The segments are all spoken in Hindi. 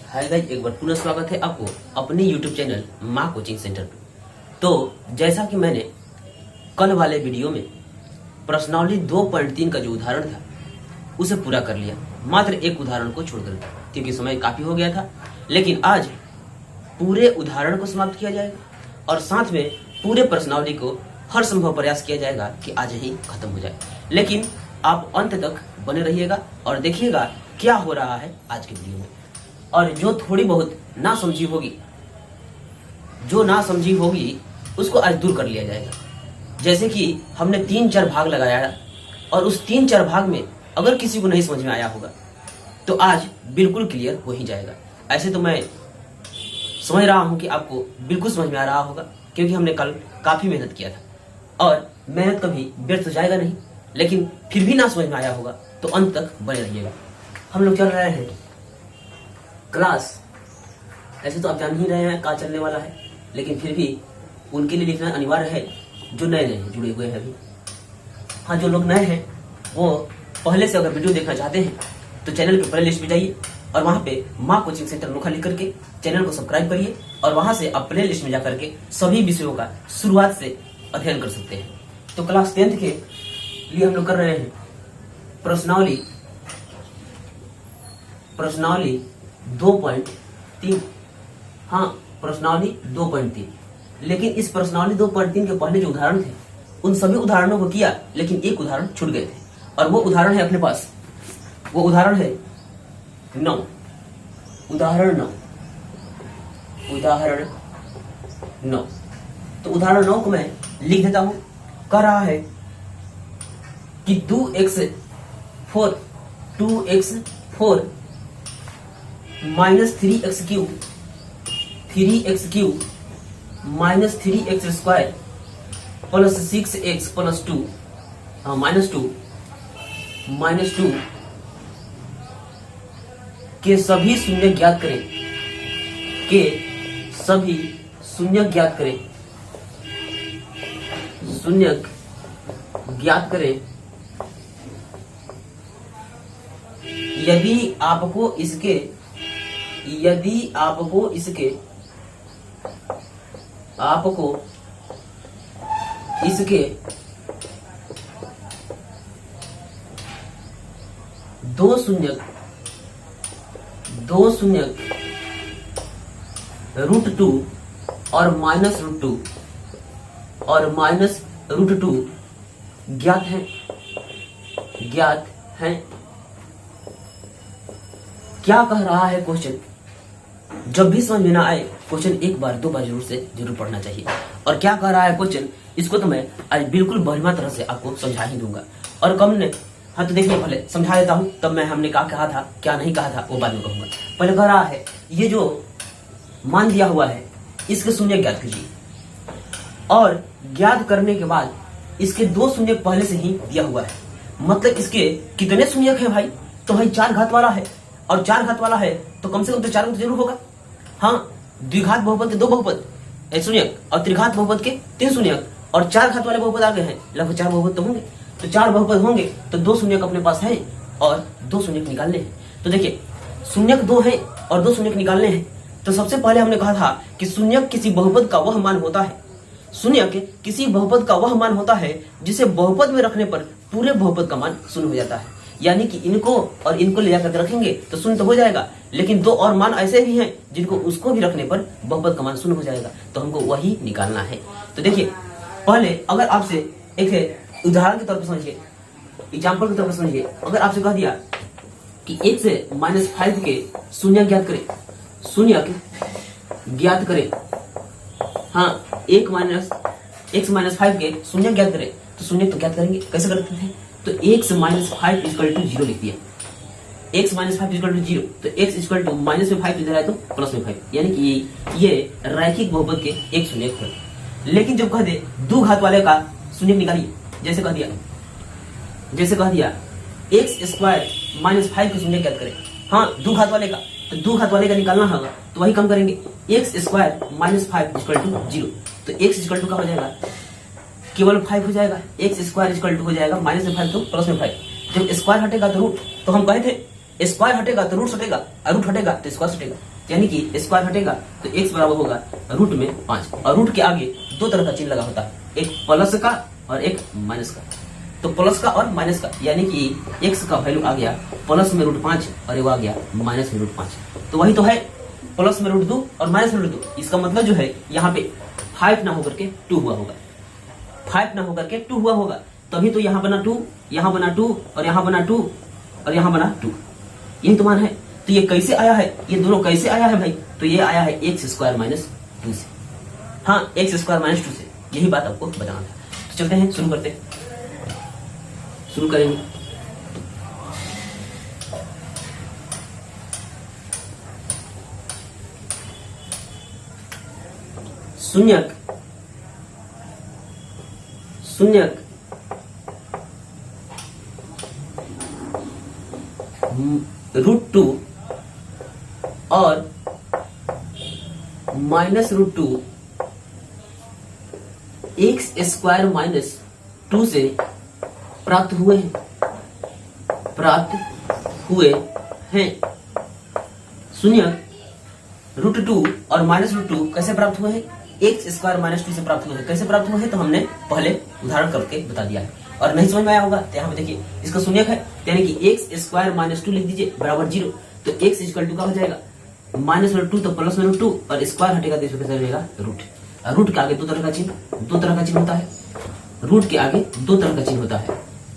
हाय गाइस, एक बार पुनः स्वागत है आपको अपने YouTube चैनल माँ कोचिंग सेंटर पे। तो जैसा कि मैंने कल वाले वीडियो में प्रश्नावली 2.3 का जो उदाहरण था उसे पूरा कर लिया, मात्र एक उदाहरण को छोड़कर, क्योंकि समय काफी हो गया था। लेकिन आज पूरे उदाहरण को समाप्त किया जाएगा और साथ में पूरे प्रश्नावली को हर संभव प्रयास किया जाएगा कि आज ही खत्म हो जाए। लेकिन आप अंत तक बने रहिएगा और देखिएगा क्या हो रहा है आज के वीडियो में। और जो थोड़ी बहुत ना समझी होगी उसको आज दूर कर लिया जाएगा। जैसे कि हमने 3-4 भाग लगाया और उस 3-4 भाग में अगर किसी को नहीं समझ में आया होगा तो आज बिल्कुल क्लियर हो ही जाएगा। ऐसे तो मैं समझ रहा हूं कि आपको बिल्कुल समझ में आ रहा होगा, क्योंकि हमने कल काफी मेहनत किया था और मेहनत कभी व्यर्थ हो जाएगा नहीं। लेकिन फिर भी ना समझ में आया होगा तो अंत तक बने रहिएगा। हम लोग चल रहे हैं क्लास, ऐसे तो आप जान ही रहे हैं क्या चलने वाला है, लेकिन फिर भी उनके लिए लिखना अनिवार्य है जो नए जुड़े हुए हैं अभी। हाँ, जो लोग नए हैं वो पहले से अगर वीडियो देखना चाहते हैं तो चैनल के प्ले लिस्ट में जाइए और वहाँ पे माँ कोचिंग सेंटर नोखा लिख करके चैनल को सब्सक्राइब करिए और वहाँ से आप प्ले लिस्ट में जा करके सभी विषयों का शुरुआत से अध्ययन कर सकते हैं। तो क्लास 10th के लिए हम लोग कर रहे हैं प्रश्नावली 2.3। हाँ, प्रश्नावली 2.3। लेकिन इस प्रश्नावली 2.3 के पहले जो उदाहरण थे उन सभी उदाहरणों को किया, लेकिन एक उदाहरण छूट गए थे और वो उदाहरण है अपने पास, वो उदाहरण है 9। उदाहरण 9। तो उदाहरण 9 को मैं लिख देता हूं। कह रहा है कि 2x4 minus 3x3 minus 3x square plus 6x plus 2 minus 2 के सभी शून्य ज्ञात करें। यदि आपको इसके दो शून्यक √2 और माइनस √2 ज्ञात हैं। क्या कह रहा है क्वेश्चन? जब भी समझ में ना आए क्वेश्चन एक बार 2 बार जरूर पढ़ना चाहिए। और क्या कह रहा है क्वेश्चन, इसको तो मैं आज बिल्कुल बढ़िया तरह से आपको समझा ही दूंगा। और कम ने, हाँ तो देखिए, पहले समझा देता हूं, तब मैं हमने क्या कहा था क्या नहीं कहा था वो बाद में कहूंगा। पहले कह रहा है ये जो मान दिया हुआ है इसके शून्य ज्ञात कीजिए, और ज्ञात करने के बाद इसके 2 शून्य पहले से ही दिया हुआ है। मतलब इसके कितने शून्यक है भाई? तो भाई 4 घात वाला है, और 4 घात वाला है तो कम से कम तो 4 जरूर होगा। हाँ, द्विघात बहुपद के 2 बहुपद शून्यक और त्रिघात बहुपद के 3 शून्यक और 4 घात वाले बहुपद आ गए हैं, लगभग 4 बहुपद तो होंगे। तो 4 बहुपद होंगे तो 2 शून्यक अपने पास है और 2 शून्यक निकालने हैं। तो देखिए, शून्यक 2 है और 2 शून्यक निकालने हैं। तो सबसे पहले हमने कहा था कि शून्यक किसी बहुपद का वह मान होता है, शून्यक किसी बहुपद का वह मान होता है जिसे बहुपद में रखने पर पूरे बहुपद का मान शून्य हो जाता है। यानी कि इनको और इनको ले जाकर रखेंगे तो शून्य तो हो जाएगा, लेकिन 2 और मान ऐसे भी हैं जिनको उसको भी रखने पर बहुपद का मान शून्य हो जाएगा। तो हमको वही निकालना है। तो देखिए, पहले अगर आपसे एक उदाहरण के तौर पर समझिए, एग्जाम्पल के तौर पर समझिए। अगर आपसे कह दिया कि x से -5 के शून्य ज्ञात करें, हाँ, x -5 के शून्य ज्ञात करें, तो शून्य तो ज्ञात करेंगे, कैसे करते थे? तो x - 5 = 0 लिख दिया। x - 5 = 0, तो x = माइनस में 5 इधर आए तो प्लस में 5, यानी कि ये रैखिक बहुपद के एक शून्यक है। लेकिन जब कह दे 2 घात वाले का शून्यक निकालिए, जैसे कह दिया x² - 5 के शून्यक ज्ञात करें। हाँ, 2 घात वाले का, तो 2 घात वाले का निकालना होगा तो वही कम करेंगे। x² - 5 = 0, तो x = क्या हो जाएगा? केवल 5 हो जाएगा। x² हो जाएगा माइनस में 5 तो प्लस में 5। जब स्क्वायर हटेगा तो रूट, तो हम कहे थे स्क्वायर हटेगा तो रूट हटेगा, और रूट हटेगा तो स्क्वायर हटेगा। यानी कि स्क्वायर हटेगा तो x बराबर होगा रूट में 5 और रूट के आगे दो तरह का चिन्ह लगा होता है, एक प्लस का और एक माइनस का। तो प्लस का और माइनस का यानी कि x का वैल्यू आ गया प्लस में रूट 5 और ये आ गया माइनस में रूट 5। तो वही तो है प्लस में रूट 2 और माइनस में रूट 2। इसका मतलब जो है यहाँ पे 5 ना होकर के 2 हुआ होगा, 5 ना होकर के 2 हुआ होगा, तभी तो यहाँ बना 2, यहाँ बना 2 और यहाँ बना 2 और यहाँ बना 2। यही तो मान है। तो ये कैसे आया है, ये दोनों कैसे आया है भाई? तो ये आया है एक्स स्क्वायर माइनस 2 से। हाँ, एक्स स्क्वायर माइनस 2 से, यही बात आपको बताना था। तो चलते हैं, शुरू करते हैं, शुरू करेंगे। शून्यक शून्यक रूट 2 और minus root 2 x square minus 2 से प्राप्त हुए हैं। शून्यक रूट 2 और माइनस रूट 2 कैसे प्राप्त हुए हैं? एक्स स्क्वायर माइनस 2 से प्राप्त हुए हैं। कैसे प्राप्त हुए हैं तो हमने पहले उदाहरण करके बता दिया है। और नहीं समझ में आया होगा तो यहाँ पे देखिए, इसका शून्यक है यानी कि एक्स स्क्वायर माइनस 2 लिख दीजिए बराबर 0। तो एक्स इक्वल टू का हो जाएगा माइनस में 2 तो प्लस में 2 और स्क्वायर हटेगा तो इसमें जाएगा रूट। और रूट के आगे दो तरह का चिन्ह होता है। रूट के आगे दो तरह का चिन्ह होता है,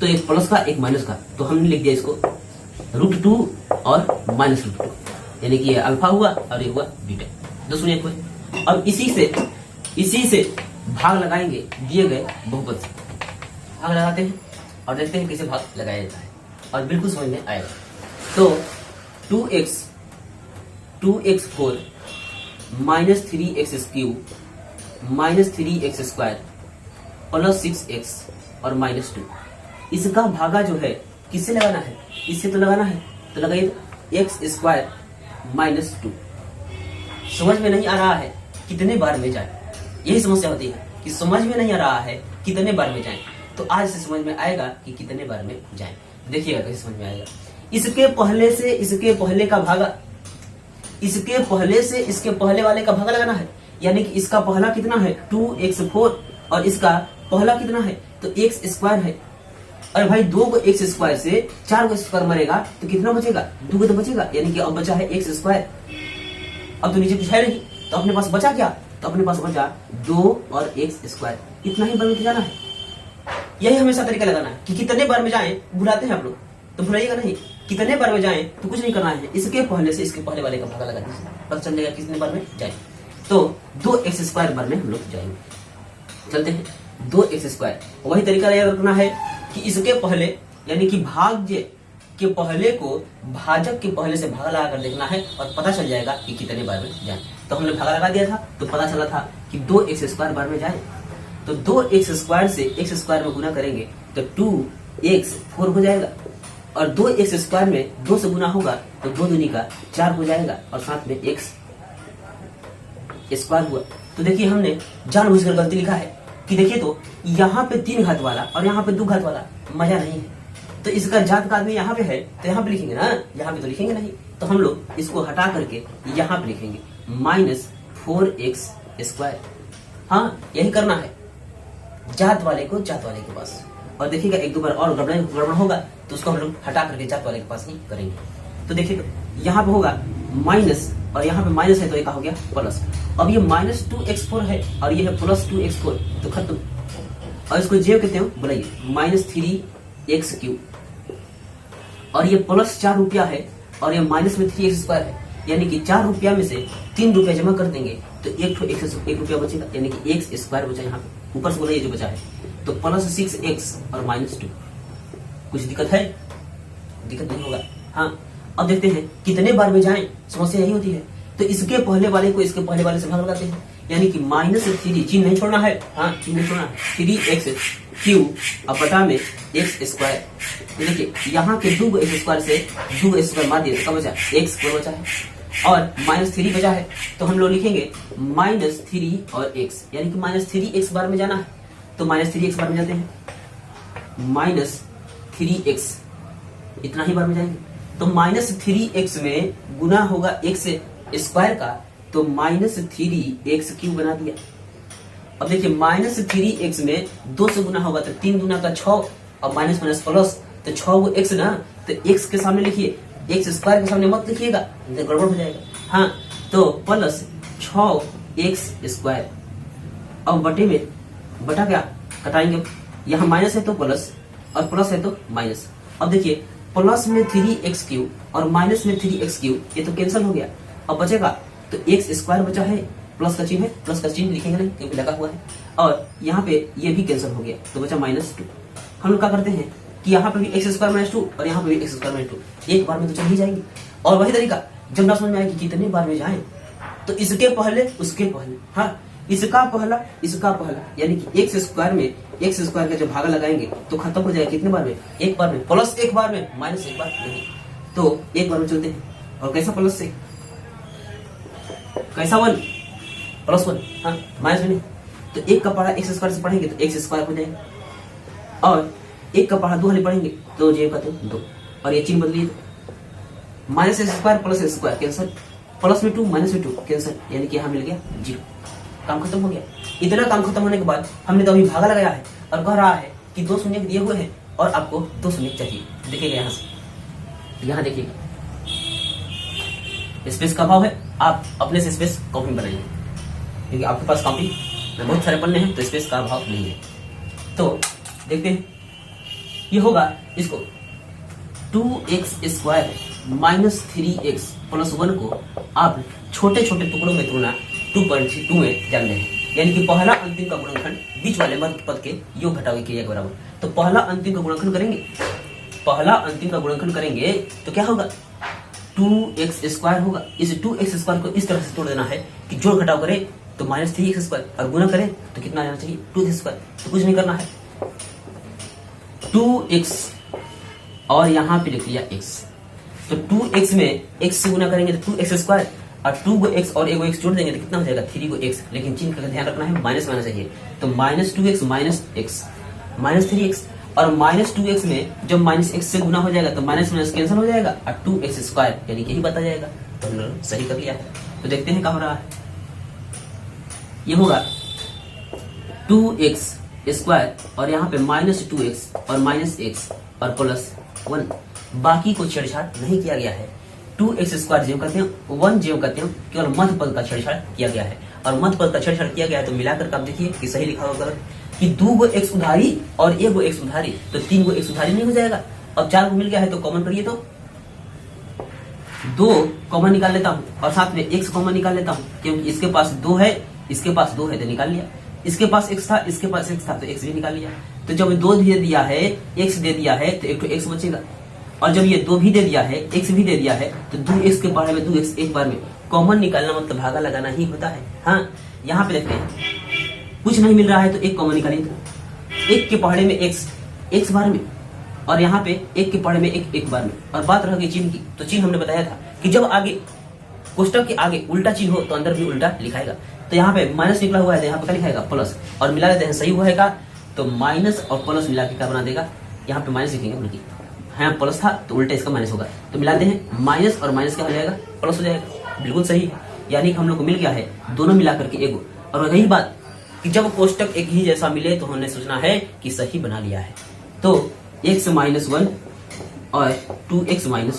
तो एक प्लस का एक माइनस का। तो हमने लिख दिया इसको रूट 2 और माइनस रूट 2, यानी कि ये अल्फा हुआ और ये हुआ बीटा, दो शून्यक हुए। अब इसी से भाग लगाएंगे दिए गए बहुपद से। भाग लगाते हैं और देखते हैं कैसे भाग लगाया जाता है और बिल्कुल समझ में आएगा। तो 2x4 minus 3x³ minus 3x square plus 6x और माइनस 2, इसका भागा जो है किससे लगाना है? इससे तो लगाना है, तो लगाइए एक्स स्क्वायर माइनस 2। समझ में नहीं आ रहा है कितने बार में जाए, यही समस्या होती है कि समझ में नहीं आ रहा है कितने बार में जाए। तो आज से समझ में आएगा कि कितने बार में जाए। देखिएगा कैसे समझ में आएगा। इसके पहले से इसके पहले का भागा, इसके पहले से इसके पहले वाले का भागा लगाना है, यानी कि इसका पहला कितना है 2x4 और इसका पहला कितना है तो एक्स स्क्वायर है। अरे भाई 2 को एक्स स्क्वायर से 4 को स्क्वायर मरेगा तो कितना बचेगा? 2 को तो बचेगा, यानी कि अब बचा है एक्स स्क्वायर। अब तो नीचे कुछ है नहीं, तो अपने पास बचा क्या? तो अपने पास बचा 2 और एक्स स्क्वायर। इतना ही बार में जाना है। यही हमेशा तरीका लगाना है कि कितने बार में जाए। भुलाते हैं आप लोग तो भुलाइएगा नहीं, कितने बार में जाए तो कुछ नहीं करना है, इसके पहले से इसके पहले वाले का भागा लगा दीजिए, पता चल जाएगा कितने बार में जाए। तो 2x स्क्वायर बार में हम लोग जाएंगे। चलते हैं 2x स्क्वायर। वही तरीका याद रखना है कि इसके पहले यानी कि भाज्य के पहले को भाजक के पहले से भागा लगा कर देखना है और पता चल जाएगा कि कितने बार में जाए। तो हमने भागा लगा दिया था तो पता चला था कि 2x स्क्वायर बार में जाए। तो 2x स्क्वायर से x स्क्वायर में गुना करेंगे तो 2x4 हो जाएगा और 2x स्क्वायर में 2 से गुना होगा तो 2 दूनी का 4 हो जाएगा और साथ में x स्क्वायर हुआ। तो देखिए हमने जानबूझकर गलती लिखा है कि देखिए तो यहाँ पे 3 घात वाला और यहाँ पे 2 घात वाला मजा नहीं है। तो इसका जात का आदमी यहाँ पे है तो यहाँ पे लिखेंगे ना, यहाँ पे तो लिखेंगे नहीं। तो हम लोग इसको हटा करके यहाँ पे लिखेंगे माइनस 4x स्क्वायर। हाँ, यही करना है, जात वाले को जात वाले के पास। और देखिएगा एक दो बार और गड़बड़ होगा तो उसको हम लोग हटा करके जात वाले के पास ही करेंगे। तो देखिए यहाँ पे होगा माइनस और यहाँ पे माइनस है तो एक हो गया प्लस। अब ये माइनस 2x4 है और ये है प्लस 2x4, तो खत्म। और इसको जेब कहते हो बोलाइए माइनस 3x³ और ये प्लस 4 रुपया है और ये माइनस में 3x स्क्वायर है, यानी कि 4 रुपया में से 3 रुपया जमा कर देंगे तो 1 रुपया बचेगा, यानी कि x स्क्वायर बचा। यहाँ पे ऊपर से बोला ये जो बचा है तो प्लस 6x और माइनस 2। कुछ दिक्कत है? दिक्कत नहीं होगा। हाँ, अब देखते हैं कितने बार में जाएं। समस्या यही होती है। तो इसके पहले वाले को इसके पहले वाले से भाग लगाते हैं, यानी कि माइनस 3 चिन्ह नहीं छोड़ना है। हाँ, चिन्ह नहीं छोड़ना है। 3x³ और बटा में x स्क्वायर। तो देखिए यहाँ के 2 x स्क्वायर से 2 x स्क्वायर मार दिए तो क्या बचा? x स्क्वायर बचा है और माइनस 3 बचा है। तो हम लोग लिखेंगे माइनस 3 और x, यानी कि माइनस 3x बार में जाना है। तो माइनस 3x बार में जाते हैं, माइनस 3x इतना ही बार में जाएंगे। तो माइनस 3x में गुना होगा x से स्क्वायर का तो -3x³ बना दिया। अब देखिए -3x में 2 से गुना होगा तो 3 दूना का 6 और माइनस माइनस प्लस तो 6 वो x ना, तो x के सामने लिखिए, x स्क्वायर के सामने मत लिखिएगा, तो गड़बड़ हो जाएगा। हाँ तो प्लस 6x²। अब बटे में बटा क्या कटाएंगे, यहाँ माइनस है तो प्लस और प्लस है तो माइनस। अब देखिए प्लस में 3x³ और माइनस में 3x³ ये तो कैंसिल हो गया। अब बचेगा तो x² बचा है, प्लस का चिन्ह है, प्लस का चिन्ह लिखेंगे नहीं क्योंकि लगा हुआ है, और यहाँ पे ये भी कैंसिल हो गया तो बचा -2। हम लोग क्या करते हैं कि यहाँ पे भी x² -2 और यहाँ पे भी x² -2 एक बार में तो चल ही जाएंगे। और वही तरीका जब ना समझ में आएगी कितने बार में जाए तो इसके पहले उसके पहले, हाँ इसका पहला यानी कि x² में x² का जब भागा लगाएंगे तो खत्म हो जाएगा कितने बार में, एक बार में, प्लस एक बार में, माइनस एक बार नहीं, तो एक बार में चलते हैं। और कैसा प्लस से, कैसा 1 + 1, हाँ माइनस में नहीं, तो एक का पढ़ा x² से पढ़ेंगे तो x² हो जाएगा, और एक का पढ़ा 2 वाले पढ़ेंगे तो j का तो 2, और ये चिन्ह बदलिए तो -x² + x² कैंसिल, प्लस में 2 माइनस में 2 कैंसिल, यानी कि यहाँ मिल गया 0। काम खत्म हो गया। इतना काम खत्म होने के बाद हमने तो अभी भागा लगाया है और कह रहा है कि 2 शून्य दिए हुए हैं और आपको 2 शून्य चाहिए। देखिएगा यहाँ से, यहाँ देखिएगा स्पेस का अभाव है, आप अपने से स्पेस कॉपी बनाइए क्योंकि आपके पास कॉपी में बहुत सारे पन्ने हैं तो स्पेस का अभाव नहीं है। तो देखते हैं ये होगा, इसको 2x² - 3x + 1 को आप छोटे छोटे टुकड़ों में तोड़ना 2.2 में जान रहे हैं, यानी कि पहला अंतिम का गुणनखंड बीच वाले मध्य पद के योग घटाव की क्रिया के बराबर। तो पहला अंतिम का गुणनखंड करेंगे, तो क्या होगा 2x² होगा। इस 2x² को इस तरह से तोड़ देना है कि जोड़ घटाव करे तो -3x² और गुणा करे तो कितना आना चाहिए 2x²। तो कुछ नहीं करना है, 2x और यहाँ पे लिख लिया x, तो 2x में x से गुना करेंगे तो 2x² और 2 को x और 1 को x जोड़ देंगे तो कितना हो जाएगा 3 को x, लेकिन चिन्ह का ध्यान रखना है, माइनस में आना चाहिए। तो -2x - 3x, और -2x में जब -x से गुना हो जाएगा तो माइनस माइनस कैंसिल हो जाएगा और 2x² यानी कि यही बता जाएगा। तो हम लोग सही कर लिया है। तो देखते हैं क्या हो रहा है, ये होगा 2x² और यहाँ पे -2x और -x और +1, बाकी को छेड़छाड़ नहीं किया गया है। 2x² जेव करते हैं, 1 जेव करते हैं, केवल मध्य पद का छेड़छाड़ किया गया है। और मध्य पद का छेड़छाड़ किया गया है तो मिलाकर आप देखिए कि सही लिखा होगा गलत, कि 2 को x उधारी और 1 को x उधारी, तो 3 को x उधारी नहीं हो जाएगा। अब 4 को मिल गया है तो कॉमन करिए, तो 2 कॉमन निकाल लेता हूँ और साथ में x कॉमन निकाल लेता हूँ क्योंकि इसके पास 2 है, इसके पास 2 है तो निकाल लिया। इसके पास x था, इसके पास x था तो x भी निकाल लिया। तो जब 2 दे दिया है, x दे दिया है तो एक तो x बचेगा, और जब ये 2 भी दे दिया है, x भी दे दिया है तो 2x के बारे में 2x एक बार में कॉमन निकालना मतलब भागा लगाना ही होता है। हाँ यहाँ पे देखते हैं कुछ नहीं मिल रहा है तो एक कॉमन निकालिए, तो 1 के पहाड़े में x बार में, और यहाँ पे 1 के पहाड़े में एक बार में। और बात रह गई चिन्ह की, तो चिन्ह हमने बताया था कि जब आगे कोष्टक के आगे उल्टा चिन्ह हो तो अंदर भी उल्टा लिखाएगा। तो यहाँ पे माइनस निकला हुआ है तो यहाँ पे क्या लिखाएगा प्लस, और मिला देते हैं सही हुआ है का, तो माइनस और प्लस मिला के क्या बना देगा, यहाँ पे माइनस लिखेंगे बल्कि हाँ प्लस था तो उल्टा इसका माइनस होगा, तो मिलाते हैं माइनस और माइनस क्या हो जाएगा प्लस हो जाएगा। बिल्कुल सही है, यानी कि हम लोग को मिल गया है दोनों मिला करके एगो। और रही बात कि जब कोष्टक एक ही जैसा मिले तो हमने सोचना है कि सही बना लिया है। तो x - 1 और 2x - 1,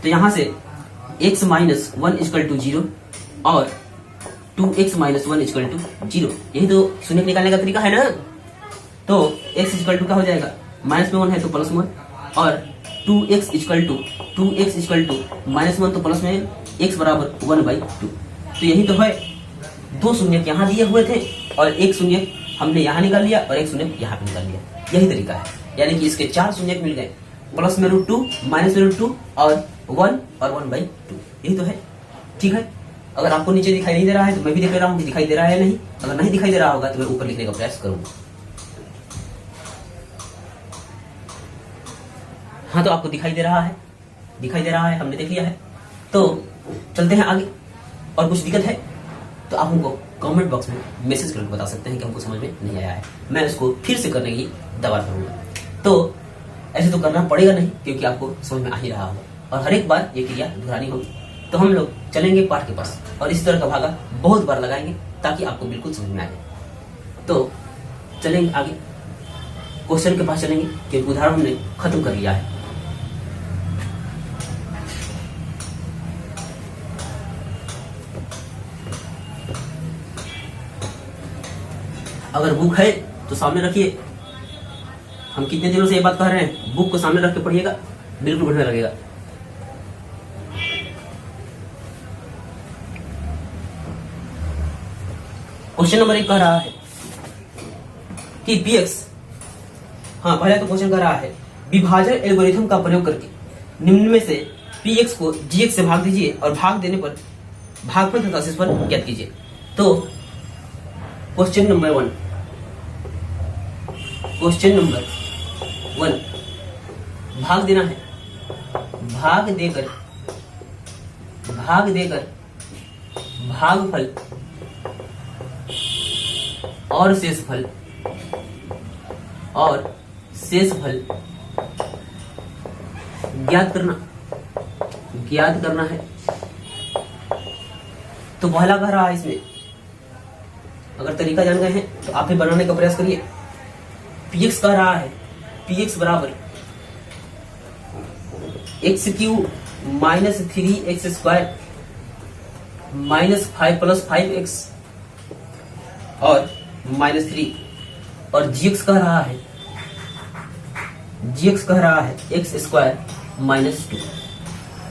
तो यहाँ से x - 1 = 0 और 2x - 1 = 0, यही तो शून्य निकालने का तरीका है ना। तो x = क्या हो जाएगा, माइनस में 1 है तो +1, और 2x = -1 तो प्लस में x = 1/2। तो यही तो है, 2 शून्य यहाँ दिए हुए थे और 1 शून्य हमने यहाँ निकाल लिया और 1 शून्य यहाँ पे निकाल लिया, यही तरीका है। यानी कि इसके 4 शून्य मिल गए, प्लस में √2 माइनस में √2 और 1 और 1/2, यही तो है। ठीक है, अगर आपको नीचे दिखाई नहीं दे रहा है तो मैं भी देख रहा हूँ कि दिखाई दे रहा है नहीं, अगर नहीं दिखाई दे रहा होगा तो मैं ऊपर लिखने का प्रयास करूंगा। हाँ तो आपको दिखाई दे रहा है, हमने देख लिया है। तो चलते हैं आगे, और कुछ दिक्कत है तो आप हमको कमेंट बॉक्स में मैसेज करके बता सकते हैं कि हमको समझ में नहीं आया है, मैं उसको फिर से करने की दवा करूंगा। तो ऐसे तो करना पड़ेगा नहीं क्योंकि आपको समझ में आ ही रहा होगा, और हर एक बार ये क्रिया दोहरानी होगी। तो हम लोग चलेंगे पाठ के पास और इस तरह का भागा बहुत बार लगाएंगे ताकि आपको बिल्कुल समझ में आ जाए। तो चलेंगे आगे, क्वेश्चन के पास चलेंगे क्योंकि उदाहरण हमने खत्म कर लिया है। अगर बुक है तो सामने रखिए। हम कितने दिनों से ये बात कह रहे हैं, बुक को सामने रख के पढ़िएगा, बिल्कुल बढ़िया लगेगा। क्वेश्चन नंबर 1 कह रहा है कि px, हाँ पहले तो क्वेश्चन कह रहा है विभाजन एल्गोरिथम का प्रयोग करके निम्न में से px को gx से भाग दीजिए और भाग देने पर भागफल तथा शेषफल ज्ञात कीजिए। तो क्वेश्चन नंबर 1 भाग देना है। भाग देकर भागफल और शेषफल ज्ञात करना है। तो पहला कह रहा है इसमें, अगर तरीका जान गए हैं तो आप भी बनाने का प्रयास करिए। px कह रहा है px बराबर x Q minus 3x square minus 5 plus 5x और माइनस 3 और gx कह रहा है एक्स स्क्वायर माइनस 2।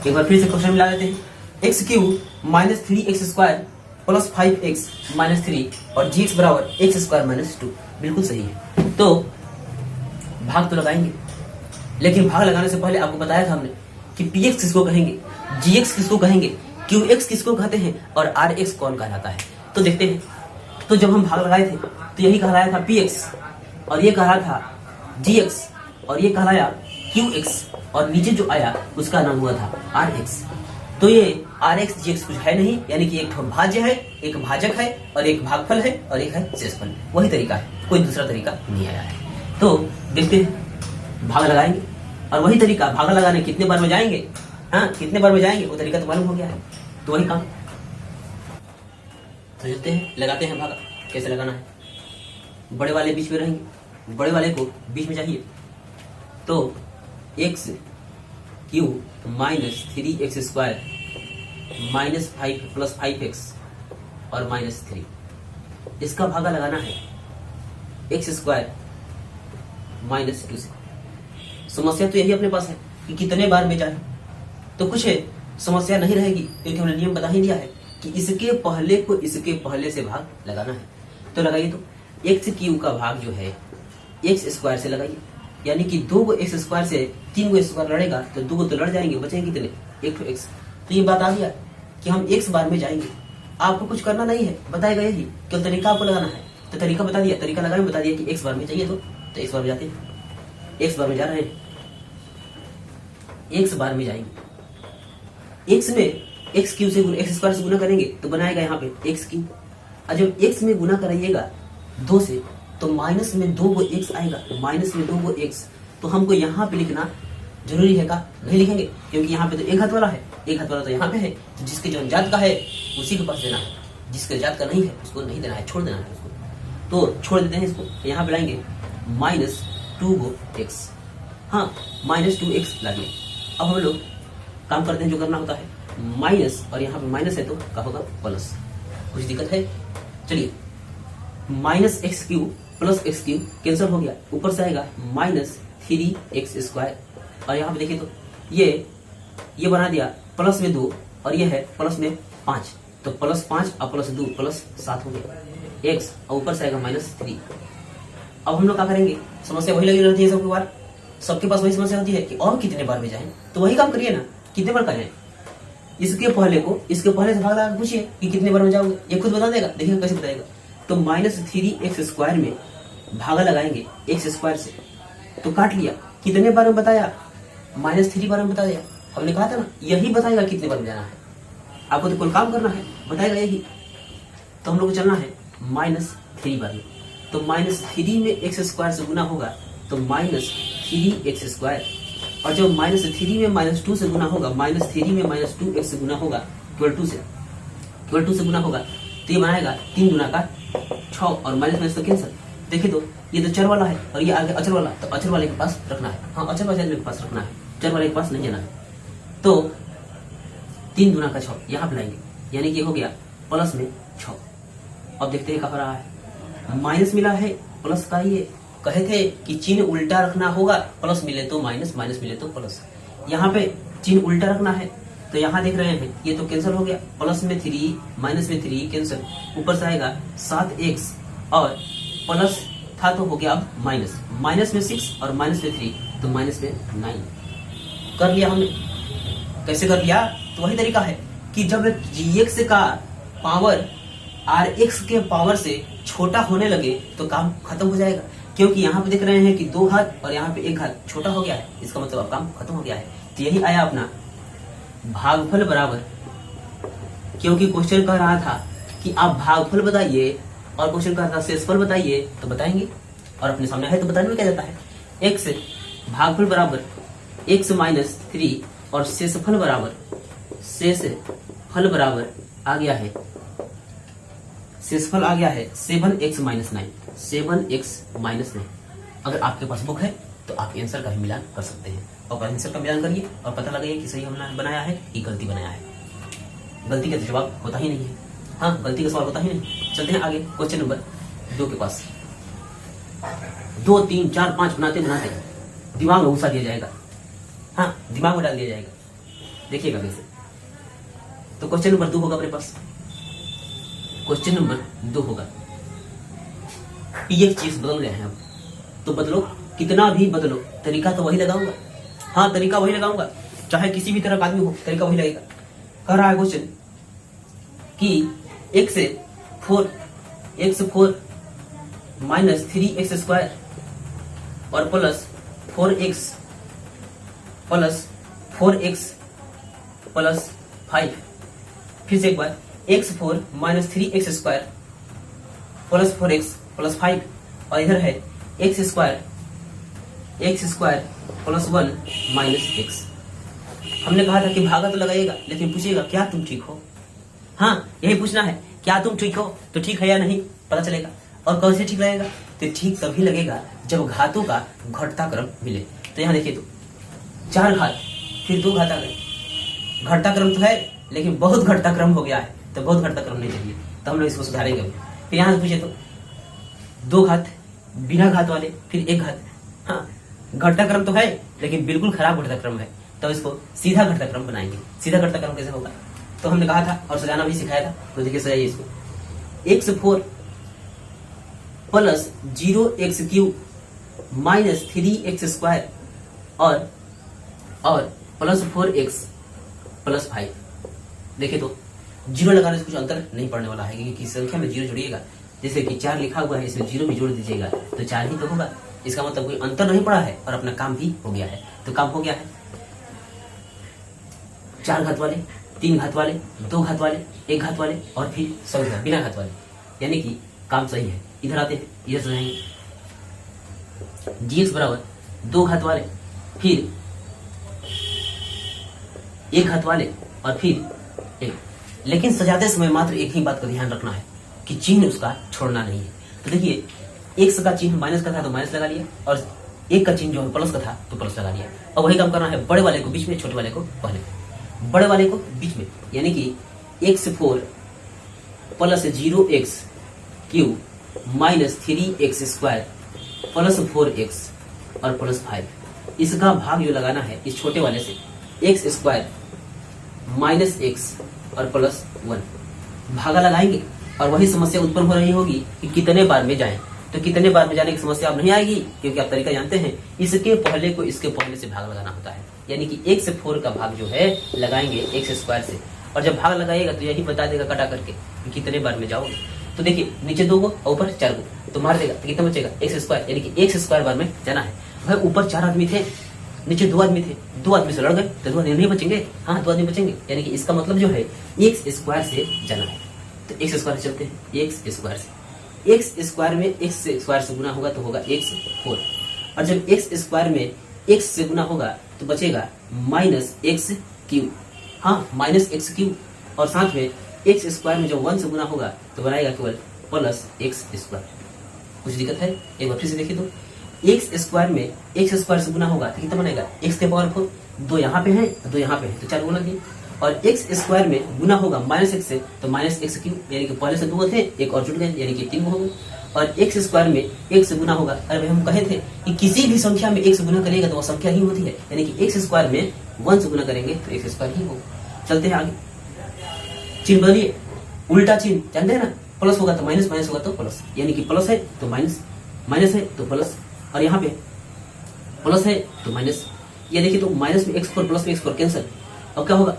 एक बार फिर से क्वेश्चन मिला देते हैं, x Q minus 3x square plus 5x minus 3 और gx बराबर एक्स स्क्वायर माइनस 2। बिल्कुल सही है। तो भाग तो लगाएंगे, लेकिन भाग लगाने से पहले आपको बताया था हमने कि px किसको कहेंगे, gx किसको कहेंगे, qx किसको कहते हैं और rx कौन कहलाता है। तो देखते हैं। तो जब हम भाग लगाए थे तो यही कहलाया था px और ये कहा था gx और ये कहलाया qx और नीचे जो आया उसका नाम हुआ था rx। तो ये rx gx कुछ है नहीं, यानी कि एक भाज्य है, एक भाजक है और एक भागफल है और एक है शेषफल। वही तरीका है, कोई दूसरा तरीका नहीं आया है। तो देखते हैं, भाग लगाएंगे और वही तरीका भागा लगाने कितने बार में जाएंगे, हाँ कितने बार में जाएंगे वो तरीका तो मालूम हो गया है। तो वही काम तो चलते हैं, लगाते हैं भागा। कैसे लगाना है, बड़े वाले बीच में रहेंगे, बड़े वाले को बीच में चाहिए। तो x Q minus 3x square minus 5 plus 5x और माइनस 3, इसका भागा लगाना है एक्स स्क्वायर माइनस 2 से। समस्या तो यही अपने पास है कि कितने बार में जाए, तो कुछ है समस्या नहीं रहेगी क्योंकि हमने नियम बता ही दिया है कि इसके पहले को इसके पहले से भाग लगाना है। तो लगाइए, तो एक्स क्यू का भाग जो है एक्स स्क्वायर से लगाइए, यानी कि 2 को एक्स स्क्वायर से 3 को स्क्वायर लड़ेगा तो 2 को तो लड़ जाएंगे, बचेंगे कितने, 1 तो एक्स। तो ये बात आ गया कि हम एक्स बार में जाएंगे। आपको कुछ करना नहीं है, बताएगा यही क्यों तरीका आपको लगाना है। तो तरीका बता दिया, तरीका लगाने में बता दिया कि एक्स बार में चाहिए। तो एक्स बार में जाते हैं, एक्स बार में जा रहे हैं, एक्स बार में जाएंगे। एक्स में एक्स क्यू से एक्स स्क्वायर से गुना करेंगे तो बनाएगा यहाँ पे एक्स क्यू। और जब एक्स में गुना कराइएगा 2 से तो माइनस में 2 को एक्स आएगा, माइनस में 2 को एक्स। तो हमको यहाँ पे लिखना जरूरी है का नहीं लिखेंगे क्योंकि यहाँ पे तो एक हाथ वाला है, एक हाथ वाला तो यहाँ पे है। तो जिसके जो जात का है उसी के पास देना है, जिसके जात का नहीं है उसको नहीं देना है, छोड़ देना है उसको। तो छोड़ देते हैं इसको, यहाँ पे लाएंगे माइनस 2 को एक्स, हाँ माइनस 2x ला दिए। अब हम लोग काम करते हैं जो करना होता है, माइनस और यहाँ पे माइनस है तो क्या होगा प्लस। कुछ दिक्कत है, चलिए minus x Q plus x Q cancel हो गया, ऊपर से आएगा माइनस 3x स्क्वायर और यहाँ पे देखिए तो ये बना दिया प्लस में 2 और ये है प्लस में 5, तो प्लस 5 और प्लस 2 प्लस 7 हो गया x और ऊपर से आएगा माइनस 3। अब हम लोग क्या करेंगे, समस्या वही लगी रहती है सबके बार, सबके पास वही समस्या होती है कि और कितने बार में जाएं। तो वही काम करिए ना, कितने बार करें, इसके पहले को इसके पहले से भाग लगा पूछिए कि कितने बार में जाओगे, ये खुद बता देगा। देखिए कैसे बताएगा, तो माइनस 3x स्क्वायर में भागा लगाएंगे एक्स स्क्वायर से, तो काट लिया, कितने बार में बताया, माइनस 3 बार में बता दिया। हमने कहा था ना यही बताएगा कितने बार में जाना है, आपको तो कोई काम करना है, बताएगा यही। तो हम लोग को चलना है माइनस 3 बार में, तो माइनस 3 में एक्स स्क्वायर से गुना होगा तो माइनस 3x स्क्वायर और जब -3 में -2 से गुना होगा, -3 में -2 x से गुना होगा, केवल 2 से गुना होगा, तो ये बनाएगा 3 दूना का 6 और माइनस तो कैंसिल। देखिए तो ये तो चर वाला है और ये आगे अचर वाला, तो अचर वाले के पास रखना है। हाँ, अचर वाले के पास रखना है, चर वाले के पास नहीं जाना है। तो 3 दूना का 6 यहाँ पे लाएंगे, यानी कि हो गया प्लस में 6। अब देखते हैं क्या हो रहा है। माइनस मिला है, प्लस का ये कहे थे कि चिन्ह उल्टा रखना होगा, प्लस मिले तो माइनस, माइनस मिले तो प्लस। यहाँ पे चिन्ह उल्टा रखना है, तो यहाँ देख रहे हैं ये तो कैंसिल हो गया, प्लस में 3 माइनस में 3 कैंसिल, ऊपर से आएगा 7x और प्लस था तो हो गया अब माइनस, माइनस में 6 और माइनस में 3 तो माइनस में 9 कर लिया हमने। कैसे कर लिया? तो वही तरीका है कि जब gx का पावर rx के पावर से छोटा होने लगे तो काम खत्म हो जाएगा, क्योंकि यहाँ पे देख रहे हैं कि 2 घात और यहाँ पे 1 घात छोटा हो गया है, इसका मतलब अब काम खत्म हो गया है। तो यही आया अपना भागफल बराबर, क्योंकि क्वेश्चन कह रहा था कि आप भागफल बताइए और क्वेश्चन कह रहा था शेषफल बताइए, तो बताएंगे और अपने सामने है तो बताने में क्या जाता है। x भागफल बराबर x माइनस 3 और शेषफल बराबर आ गया है, शेषफल आ गया है 7x माइनस 9, 7x माइनस 9। अगर आपके पास बुक है तो आप आंसर का भी मिलान कर सकते हैं, और आंसर का मिलान करिए और पता लगाइए कि सही हमने बनाया है कि गलती बनाया है। गलती का जवाब होता ही नहीं है, हाँ, गलती का सवाल होता ही नहीं। चलते हैं आगे क्वेश्चन नंबर 2 के पास। 2, 3, 4, 5 बनाते बनाते दिमाग में घुसा दिया जाएगा, हाँ, दिमाग में डाल दिया जाएगा। देखिएगा कैसे। तो क्वेश्चन नंबर 2 होगा अपने पास, क्वेश्चन नंबर 2 होगा। एक चीज बदल रहे हैं अब, तो बदलो, कितना भी बदलो, तरीका तो वही लगाऊंगा, हाँ, तरीका वही लगाऊंगा, चाहे किसी भी तरह का आदमी हो, तरीका वही लगेगा। कह रहा है क्वेश्चन कि x4 माइनस 3x स्क्वायर और प्लस 4x प्लस 5। फिर से एक बार, x4 minus 3x square plus 4x plus 5, और इधर है x square plus 1 minus x। हमने कहा था कि भागा तो लगाइएगा, लेकिन पूछिएगा क्या तुम ठीक हो, हाँ, यही पूछना है, क्या तुम ठीक हो, तो ठीक है या नहीं पता चलेगा। और कैसे ठीक लगेगा? तो ठीक तभी लगेगा जब घातों का घटता क्रम मिले। तो यहाँ देखिए, तो 4 घात फिर 2 घात आ गए, घटता क्रम तो है लेकिन बहुत घटता क्रम हो गया है, तो बहुत घटता क्रम नहीं चाहिए, तो हम लोग इसको सुधारेंगे। फिर यहाँ से पूछे तो 2 घात बिना घात वाले, फिर 1 घात, हाँ, घटता क्रम तो है लेकिन बिल्कुल खराब घटता क्रम है, तो इसको सीधा घटता क्रम बनाएंगे। सीधा घटता क्रम कैसे होगा? तो हमने कहा था और सजाना भी सिखाया था, तो देखिए सजाइए इसको। x4 plus 0x³ minus 3x square और प्लस 4x प्लस 5। देखिए तो जीरो लगाने से कुछ अंतर नहीं पड़ने वाला है, क्योंकि संख्या में जीरो जोड़िएगा, जैसे कि 4 लिखा हुआ है, इसमें जीरो भी जोड़ दीजिएगा तो 4 ही तो होगा। इसका मतलब कोई अंतर नहीं पड़ा है और अपना काम भी हो गया है। तो काम हो गया है, 4 घात वाले, 3 घात वाले, 2 घात वाले, 1 घात वाले और फिर सभी घात बिना घात वाले, यानी कि काम सही है। इधर आते हैं, इधर सजाएंगे। gx बराबर 2 घात वाले, फिर 1 घात वाले और फिर 1। लेकिन सजाते समय मात्र एक ही बात का ध्यान रखना है कि चिन्ह उसका छोड़ना नहीं है। तो देखिए, x का चिन्ह माइनस का था तो माइनस लगा लिया, और 1 का चिन्ह जो है प्लस का था तो प्लस लगा लिया। अब वही काम करना है, बड़े वाले को बीच में, छोटे वाले को पहले, बड़े वाले को बीच में, यानी कि x4 plus 0x³ minus 3x square plus 4x और प्लस 5। इसका भाग जो लगाना है इस छोटे वाले से, x स्क्वायर माइनस x और प्लस 1 भागा लगाएंगे, और वही समस्या उत्पन्न हो रही होगी कि कितने बार में जाएं। तो कितने बार में जाने की समस्या अब नहीं आएगी, क्योंकि आप तरीका जानते हैं, इसके पहले को इसके पहले से भाग लगाना होता है, यानी कि x4 का भाग जो है लगाएंगे x स्क्वायर से, और जब भाग लगाइएगा तो यही बता देगा कटा करके कि कितने बार में जाओगे। तो देखिए, नीचे 2 को और ऊपर 4 को, तो मार देगा तो कितना बचेगा, x स्क्वायर, यानी कि x स्क्वायर बार में जाना है। भाई ऊपर 4 आदमी थे, नीचे 2 आदमी थे, 2 आदमी से लड़ गए तो 2 आदमी नहीं बचेंगे, हाँ 2 आदमी बचेंगे, यानी कि इसका मतलब जो है x स्क्वायर से जाना है। तो x स्क्वायर से चलते हैं, x स्क्वायर से, x स्क्वायर में x स्क्वायर से गुना होगा तो होगा x4, और जब x स्क्वायर में x से गुना होगा तो बचेगा माइनस एक्स क्यूब, हाँ माइनस एक्स क्यूब, और साथ में एक्स स्क्वायर में जब 1 से गुना होगा तो बनाएगा केवल प्लस एक्स स्क्वायर। कुछ दिक्कत है? एक बार फिर से देखिए तो एक्स स्क्वायर में एक्स स्क्वायर से गुना होगा तो कितना बनेगा एक्स के पावर 4, 2 यहाँ पे है 2 यहाँ पे है तो 4 गुना दिए, और एक्स स्क्वायर में गुना होगा माइनस एक्स से तो माइनस एक्स क्यूब, यानी कि पहले से 2 थे एक और जुड़ गए यानी कि 3 हो गए, और एक्स स्क्वायर में 1 से गुना होगा। अरे भाई हम कहे थे कि किसी भी संख्या में 1 से गुना करेगा तो वह संख्या ही होती है, यानी कि एक्स स्क्वायर में 1 से गुना करेंगे तो एक्स स्क्वायर ही होगा। चलते हैं आगे, चिन्ह बदलिए, उल्टा चिन्ह जानते हैं ना, प्लस होगा तो माइनस, माइनस होगा तो प्लस, यानी कि प्लस है तो माइनस, माइनस है तो प्लस, और यहाँ पे प्लस है तो माइनस। ये देखिए तो माइनस में x4 प्लस में x4 कैंसिल, अब क्या होगा,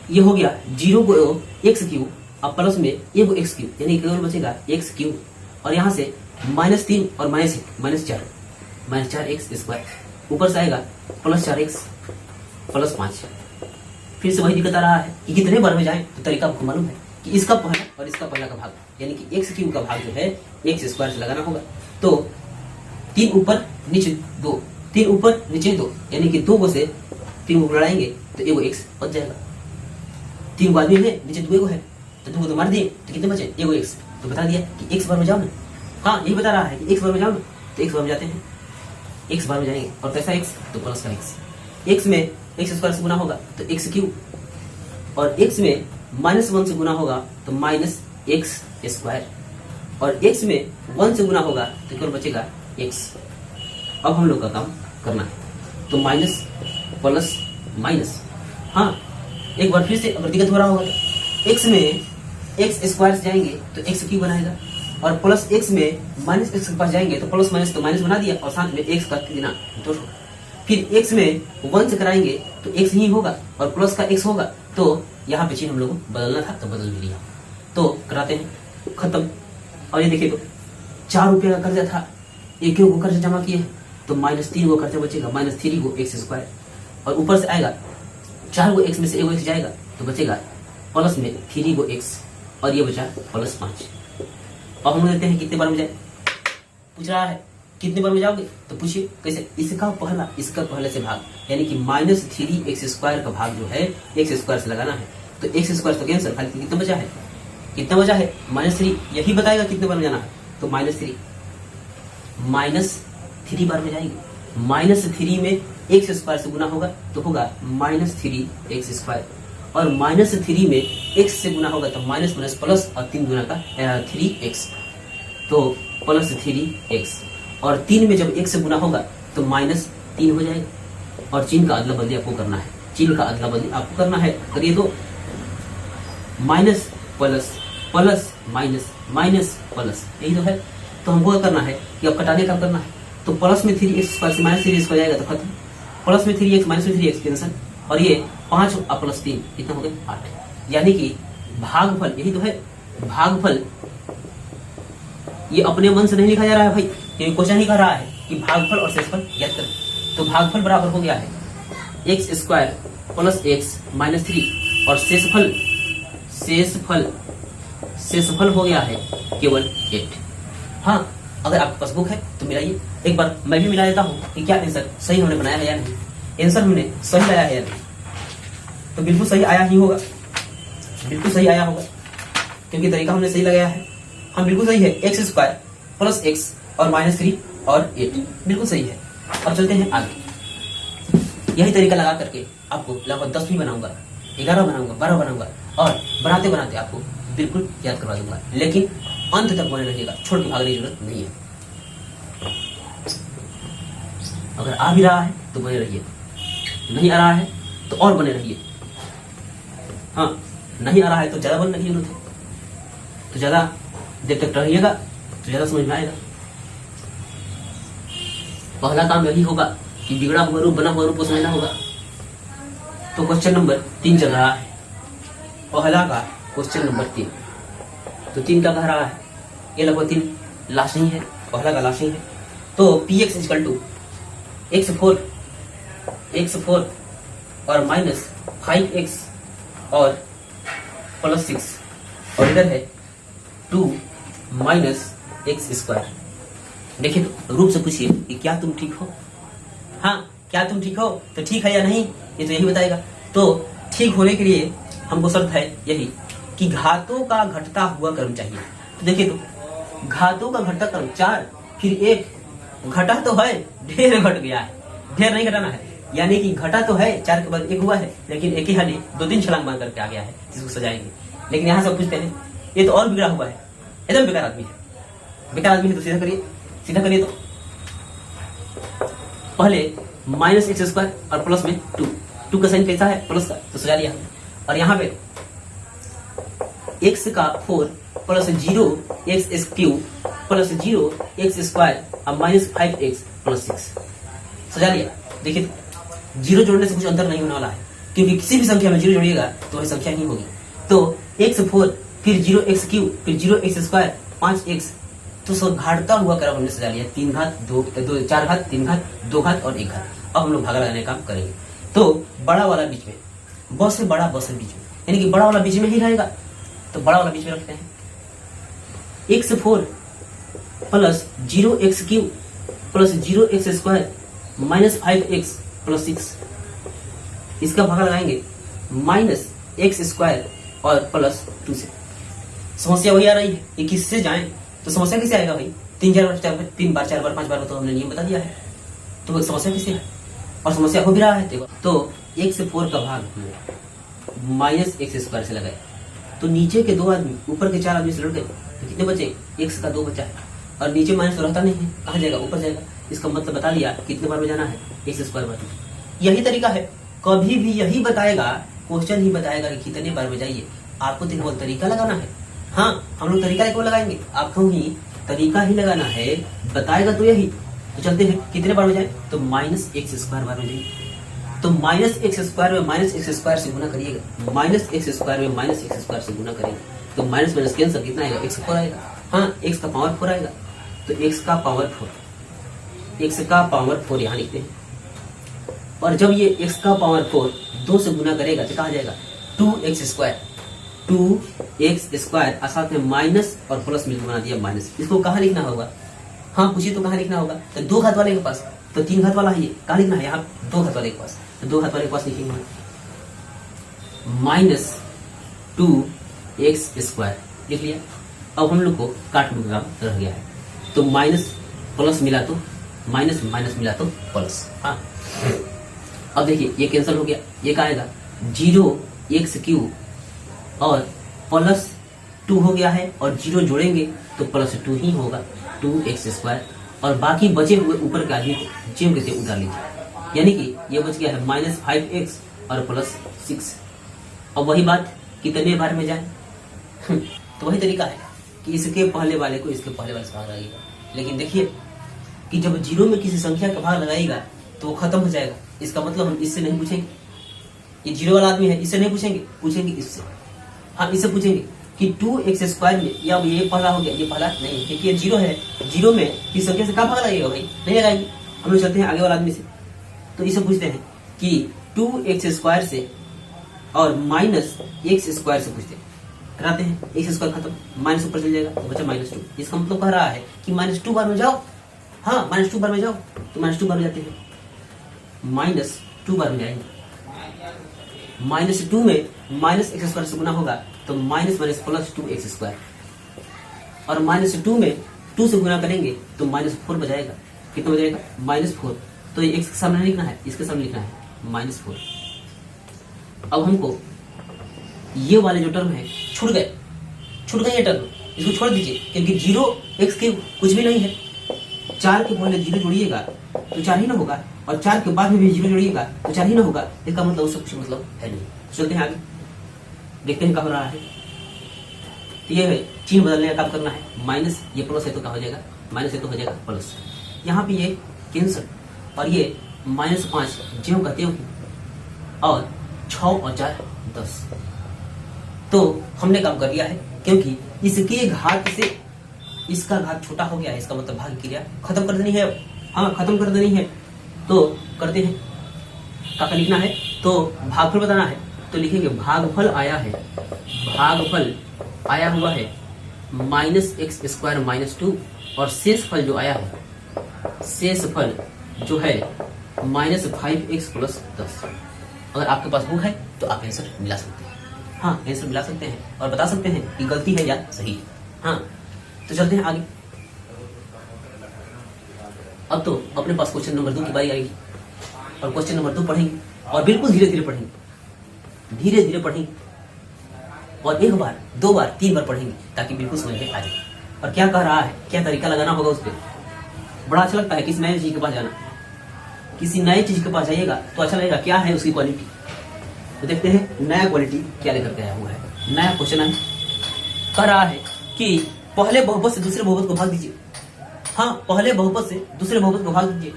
ये हो गया 0 को एक्स क्यूब, अब प्लस में ये को एक्स क्यूब, यानी केवल बचेगा एक्स क्यूब, और यहाँ से -3 और -4 एक्स स्क्वायर, ऊपर से आएगा प्लस 4x प्लस 5। फिर से वही दिक्कत आ रहा है कि कितने बार में जाए, तो तरीका आपको मालूम है कि इसका पहला और इसका पहला का भाग, यानी कि एक्स क्यूब का भाग जो है एक्स स्क्वायर से लगाना होगा। तो 3 ऊपर नीचे 2, 3 ऊपर नीचे 2, यानी कि 2 को से 3 को लड़ाएंगे तो एगो एक्स बच जाएगा। 3 को आदमी है नीचे 2 है तो 2 को तो मार दिए तो कितने बचे एगो एक्स, तो बता दिया कि एक्स बार में जाओ ना, हाँ यही बता रहा है कि एक्स बार में जाओ ना, तो एक्स बार में जाते हैं, एक्स बार में जाएंगे और कैसा एक्स तो प्लस का एक्स, एक्स में एक्स स्क्वायर से गुना होगा तो एक्स क्यूब, और एक्स में -1 से गुना होगा तो माइनस एक्स स्क्वायर, और एक्स में 1 से गुना होगा तो केवल बचेगा एक्स। अब हम लोग का काम करना है तो माइनस प्लस माइनस, हाँ एक बार फिर से अगर दिक्कत हो रहा होगा तो एक्स में एक्स स्क्वायर से जाएंगे तो एक्स क्यूब बनाएगा, और प्लस एक्स में माइनस एक्स के पास जाएंगे तो प्लस माइनस तो माइनस बना दिया, और साथ में एक्स का देना तो फिर एक्स में 1 से कराएंगे तो एक्स ही होगा और प्लस का एक्स होगा, तो यहाँ पे चिन्ह हम लोग को बदलना था तो बदल भी लिया। तो कराते हैं खत्म। और ये देखिए तो 4 रुपये का कर्जा था, 1 को कर्जा जमा किए तो -3 को कर्जा बचेगा, -3 को एक्स स्क्वायर, और ऊपर से आएगा 4 को एक्स में से 1 एक्स जाएगा तो बचेगा प्लस में 3 को एक्स, और ये बचा प्लस 5। अब हम देखते हैं कितने बार में जाए, पूछ रहा है कितने बार में जाओगे तो पूछिए कैसे, इसका पहला इसका पहले से भाग, यानी कि -3 एक्स स्क्वायर का भाग जो है एक्स स्क्वायर से लगाना है, तो एक्स स्क्वायर तो कैंसिल, खाली कितना बचा है, कितना बचा है -3, यही बताएगा कितने बार में जाना है, तो -3 बार में जाएंगे, -3 में एक्स स्क्वायर से गुना होगा तो होगा -3 एक्स स्क्वायर, और -3 में x से गुना होगा तो माइनस माइनस प्लस, और 3 गुना का 3x तो प्लस 3x, और 3 में जब x से गुना होगा तो -3 हो जाएगा, और चिन्ह का अदला बदली आपको करना है, चिन्ह का अदला बदली आपको करना है, करिए तो minus plus plus minus minus plus, यही तो है। तो हमको क्या करना है कि अब कटाने का करना है, तो प्लस में 3x स्क्वायर से -3x हो जाएगा तो खत्म, प्लस में 3x माइनस में 3x कैंसिल, और ये 5 और प्लस 3 कितना हो गया 8, यानी कि भागफल, यही तो है भागफल, ये अपने मन से नहीं लिखा जा रहा है भाई, क्योंकि क्वेश्चन ही कह रहा है कि भागफल और शेषफल ज्ञात करें, तो भागफल बराबर हो गया है x square plus x minus 3, और शेषफल हो गया है केवल 8। हाँ अगर आपके पास बुक है तो मिलाइए, एक बार मैं भी मिला देता हूँ कि क्या आंसर सही हमने बनाया है या नहीं, आंसर हमने सही लाया है या नहीं, तो बिल्कुल सही आया ही होगा, बिल्कुल सही आया होगा, क्योंकि तरीका हमने सही लगाया है। हम बिल्कुल सही है, एक्स स्क्वायर प्लस एक्स और -3 और 8 बिल्कुल सही है। अब चलते हैं आगे, यही तरीका लगा करके आपको लगभग 10 भी बनाऊंगा, 11 बनाऊंगा, 12 बनाऊंगा, और बनाते बनाते आपको बिल्कुल याद करवा दूंगा, लेकिन अंत तक बने रहिएगा, छोड़ के भागने की जरूरत नहीं है। अगर आ भी रहा है तो बने रहिए, नहीं आ रहा है तो और बने रहिए, हाँ नहीं आ रहा है तो ज्यादा बनने की जरूरत है, तो ज्यादा देर तक रहिएगा तो ज्यादा समझ में आएगा। पहला काम यही होगा कि बिगड़ा हुआ रूप बना हुआ रूप को समझना होगा। तो क्वेश्चन नंबर 3 चल रहा है, पहला का क्वेश्चन नंबर 3, तो 3 क्या कह रहा है, ये लगभग 3 लास्ट नहीं है, पहला का लास्ट नहीं है। तो px इक्वल टू x4 और -5x और +6, और इधर है 2 - x स्क्वायर। देखिए तो रूप से पूछिए कि क्या तुम ठीक हो, हाँ, क्या तुम ठीक हो? तो ठीक है या नहीं, ये तो यही बताएगा। तो ठीक होने के लिए हमको शर्त है यही कि घातों का घटता हुआ क्रम चाहिए। तो देखिए, तो घातों का घटता क्रम 4 फिर 1, घटा तो है, ढेर घट गया है, ढेर नहीं घटाना है। यानी कि घटा तो है, 4 के बाद 1 हुआ है, लेकिन एक ही हाली 2-3 छलांग मार करके आ गया है, जिसको सजाएंगे। लेकिन यहाँ सब पूछते हैं, ये तो और बिगड़ा हुआ है, एकदम बेकार आदमी है। बेकार आदमी है तो सीधा करिए, सीधा करिए। तो पहले -x² और प्लस में 2 का साइन कैसा है? प्लस का, तो सजा लिया। और यहाँ पे x का 4 प्लस 0x³ प्लस 0x² और -5x प्लस 6 सजा लिया। देखिए, जीरो जोड़ने से कुछ अंतर नहीं होने वाला है, क्योंकि किसी भी संख्या में जीरो जोड़िएगा तो वही संख्या नहीं होगी। तो x4 फिर 0x³ फिर 0x² 5x, तो सब घाटता हुआ क्रम हमने सजा लिया। 3 घात 2 4 घात 3 घात 2 घात और 1 घात। अब हम लोग भागा लगाने का काम करेंगे। तो बड़ा वाला बीच में, बस से बड़ा, बस से बीच में, यानी कि बड़ा वाला बीच में ही रहेगा, तो बड़ा वाला बीच में रखते हैं। x4 plus 0x³ plus 0x² minus 5x plus 6, इसका भागा लगाएंगे -x² और प्लस 2 से। समस्या वही आ रही है, ये किससे जाए? तो समस्या किससे आएगा भाई? 3 बार 4 बार 5 बार तो हमने नियम बता दिया है, तो समस्या किससे है? और समस्या हो भी रहा है। देखो, तो x4 का भाग -x² से लगाए, तो नीचे के 2 आदमी ऊपर के 4 आदमी से लड़ गए, तो कितने बचे? x का 2 बचा है, और नीचे माइनस तो रहता नहीं है, कहाँ जाएगा? ऊपर जाएगा। इसका मतलब बता दिया कितने बार में जाना है, x² बार। यही तरीका है, कभी भी यही बताएगा, क्वेश्चन ही बताएगा कि कितने बार में जाइए। आपको तो केवल तरीका लगाना है। हाँ, हम लोग तरीका केवल लगाएंगे, आपको ही तरीका ही लगाना है, बताएगा तो यही। तो चलते हैं, कितने बार में जाए? तो -x² बार में जाइए। तो -x² में -x² से गुना करिएगा, -x² में -x² से गुना करेंगे, तो माइनस माइनस कैंसिल, कितना आएगा? x4 आएगा। हाँ, x का पावर 4 आएगा, तो x का पावर 4 यहाँ लिखते हैं। और जब ये x का पावर 4 2 से गुना करेगा तो कहा जाएगा 2x² और साथ में माइनस और प्लस मिलकर बना दिया माइनस। इसको कहाँ लिखना होगा? हाँ, पूछिए तो कहाँ लिखना होगा? तो 2 घात वाले के पास, तो 3 घात वाला है, ये कहाँ लिखना है? यहाँ 2 घात वाले के पास, तो 2 घात वाले के पास लिखेंगे -2x² लिख लिया। अब हम लोग को काटने का काम रह गया है, तो माइनस प्लस मिला तो माइनस, माइनस मिला तो प्लस। हाँ, अब देखिए ये कैंसिल हो गया, ये क्या आएगा? 0x³ और प्लस 2 हो गया है, और 0 जोड़ेंगे तो +2 ही होगा, 2x²। और बाकी बचे हुए ऊपर के आदमी को जेम के से उतार लीजिए, यानी कि ये बच गया है -5x और प्लस 6। अब वही बात, कितने बार में जाए? तो वही तरीका है कि इसके पहले वाले को इसके पहले वाले से भाग लगाइएगा। लेकिन देखिए कि जब 0 में किसी संख्या का भाग लगाएगा तो वो खत्म हो जाएगा। इसका मतलब हम इससे नहीं पूछेंगे, ये 0 वाला आदमी है, इससे नहीं पूछेंगे, पूछेंगे इससे। हाँ, इससे पूछेंगे कि 2x² में, या ये पहला हो गया, ये पहला नहीं है क्योंकि ये 0 है, 0 में किस संख्या से कहाँ भाग लगाएगा भाई? नहीं लगाएंगे। हम लोग चलते हैं आगे वाला आदमी से, तो इससे पूछते हैं कि 2x² से और -x² से पूछते हैं, कराते हैं। x² खत्म, माइनस ऊपर चल जाएगा तो बचा -2। इसका मतलब कह रहा है कि -2 बार में जाओ। हाँ, -2 बार में जाओ, तो -2 बार में जाते हैं, -2 बार में जाएंगे। -2 में -x² से गुना होगा तो माइनस माइनस प्लस 2x², और -2 में 2 से गुना करेंगे तो -4 बजाएगा। कितना बजाएगा? -4। तो ये x के सामने लिखना है, इसके सामने लिखना है -4। अब हमको ये वाले जो टर्म है छूट गए ये टर्म, इसको छोड़ दीजिए, क्योंकि 0x³ कुछ भी नहीं है। 4 के पहले 0 जोड़िएगा तो 4 ही ना होगा, और 4 के बाद में भी 0 जोड़िएगा तो 4 ही ना होगा। इसका मतलब उससे कुछ मतलब है नहीं। चलते हैं आगे, देखते हैं क्या हो रहा है। तो ये है, चिन्ह बदलने का काम करना है। माइनस, ये प्लस है तो क्या हो जाएगा? माइनस है तो हो जाएगा प्लस। यहाँ पे ये कैंसिल, और ये -5 ज्यों कहते हो, और 6 और 4 10। तो हमने काम कर लिया है, क्योंकि इसके घात से इसका घात छोटा हो गया है, इसका मतलब भाग क्रिया खत्म कर देनी है। हाँ, खत्म कर देनी है, तो करते हैं। क्या लिखना है? तो भागफल बताना है, तो लिखेंगे भागफल आया है, भागफल आया हुआ है -x² -2, और शेष फल जो आया है, शेष फल जो है -5x + 10। अगर आपके पास बुक है तो आप आंसर मिला सकते हैं। हाँ, आंसर मिला सकते हैं और बता सकते हैं कि गलती है या सही है। हाँ, तो चलते हैं आगे। अब तो अपने पास क्वेश्चन नंबर 2 की बारी आएगी और क्वेश्चन नंबर 2 पढ़ेंगे और बिल्कुल धीरे धीरे पढ़ेंगे, धीरे धीरे पढ़ेंगे और 1 बार 2 बार 3 बार पढ़ेंगे ताकि बिल्कुल समझ में आ जाए। और क्या कह रहा है, क्या तरीका लगाना होगा उस पर। बड़ा अच्छा लगता है किसी नए चीज के पास जाना, किसी नए चीज के पास जाइएगा तो अच्छा लगेगा। क्या है उसकी क्वालिटी, तो देखते हैं नया क्वालिटी क्या लेकर के आया हुआ है। नया क्वेश्चन है, कह रहा है कि पहले बहुपद से दूसरे बहुपद को भाग दीजिए। हाँ, पहले बहुपद से दूसरे बहुपद को भाग दीजिए।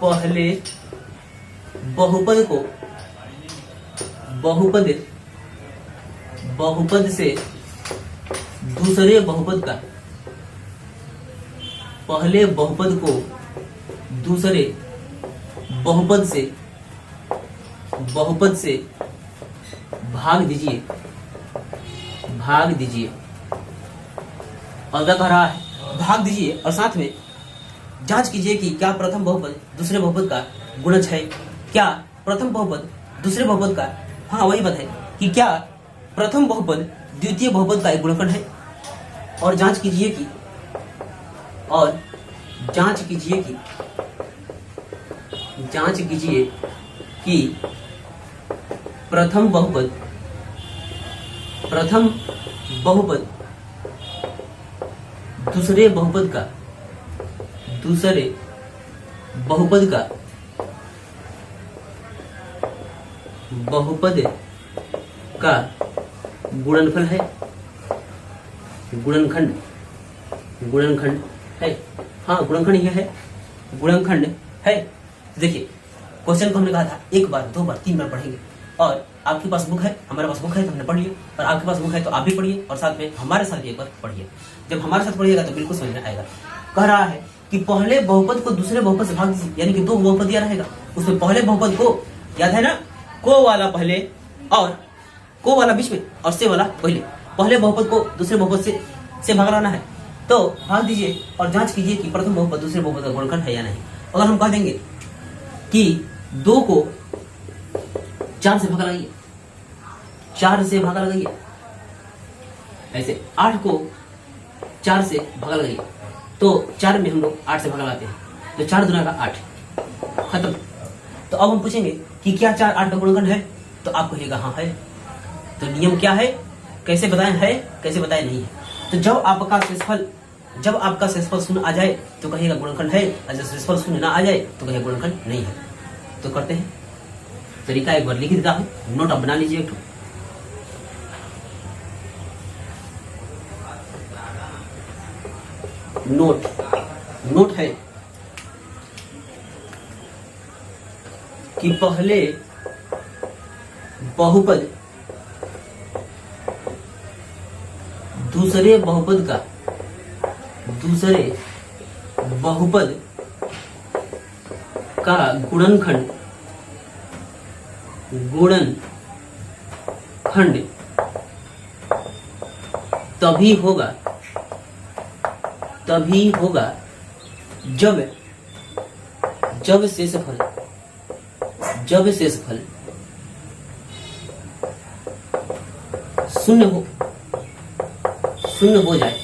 पहले बहुपद को बहुपद से दूसरे बहुपद का, पहले बहुपद को दूसरे बहुपद से भाग दीजिए, और क्या कह रहा है, भाग दीजिए और साथ में जांच कीजिए कि क्या प्रथम बहुपद दूसरे बहुपद का गुणज है। क्या प्रथम बहुपद दूसरे बहुपद का, हाँ वही बात है कि क्या प्रथम बहुपद द्वितीय बहुपद का एक गुणनखंड है। और जांच कीजिए कि प्रथम बहुपद दूसरे बहुपद का गुणनफल है, गुणनखंड है। हाँ, गुणनखंड ही है, गुणनखंड है। देखिए क्वेश्चन को हमने कहा था 1 बार 2 बार 3 बार पढ़ेंगे और आपके पास बुक है, हमारे पास बुक है तो हमने पढ़ लिया, और आपके पास बुक है तो आप भी पढ़िए और साथ में हमारे साथ एक बार पढ़िए। जब हमारे साथ पढ़िएगा तो बिल्कुल समझ में आएगा। कह रहा है कि पहले बहुपद को दूसरे बहुपद से भाग दीजिए, यानी कि 2 बहुपद दिया रहेगा, उसमें पहले बहुपद को, याद है ना, को वाला पहले और को वाला बीच में और से वाला पहले, पहले बहुपद को दूसरे बहुपद से भाग लाना है। तो भाग दीजिए और जांच कीजिए कि प्रथम बहुपद दूसरे बहुपद का गुणनखंड है या नहीं। अगर हम कह देंगे कि 2 को 4 से भागा लगाइए, 4 से भागा लगाइए, ऐसे 8 को 4 से भागा लगाइए, तो 4 में हम लोग 8 से भागा लगाते हैं, तो 4 दूना का 8, खत्म। तो अब हम पूछेंगे कि क्या 4 8 का गुणनखंड है, तो आप कहिएगा हाँ है। तो नियम क्या है, कैसे बताएं है, कैसे बताएं नहीं है। तो जब आपका शेषफल शून्य आ जाए तो कहिएगा गुणनखंड है, और जब शेषफल शून्य ना आ जाए तो कहिएगा गुणनखंड नहीं है। तो करते हैं, तरीका एक बार लिख देता हूं, नोट आप बना लीजिए। एक नोट है कि पहले बहुपद दूसरे बहुपद का गुणनखंड तभी होगा जब शेषफल शून्य हो जाए।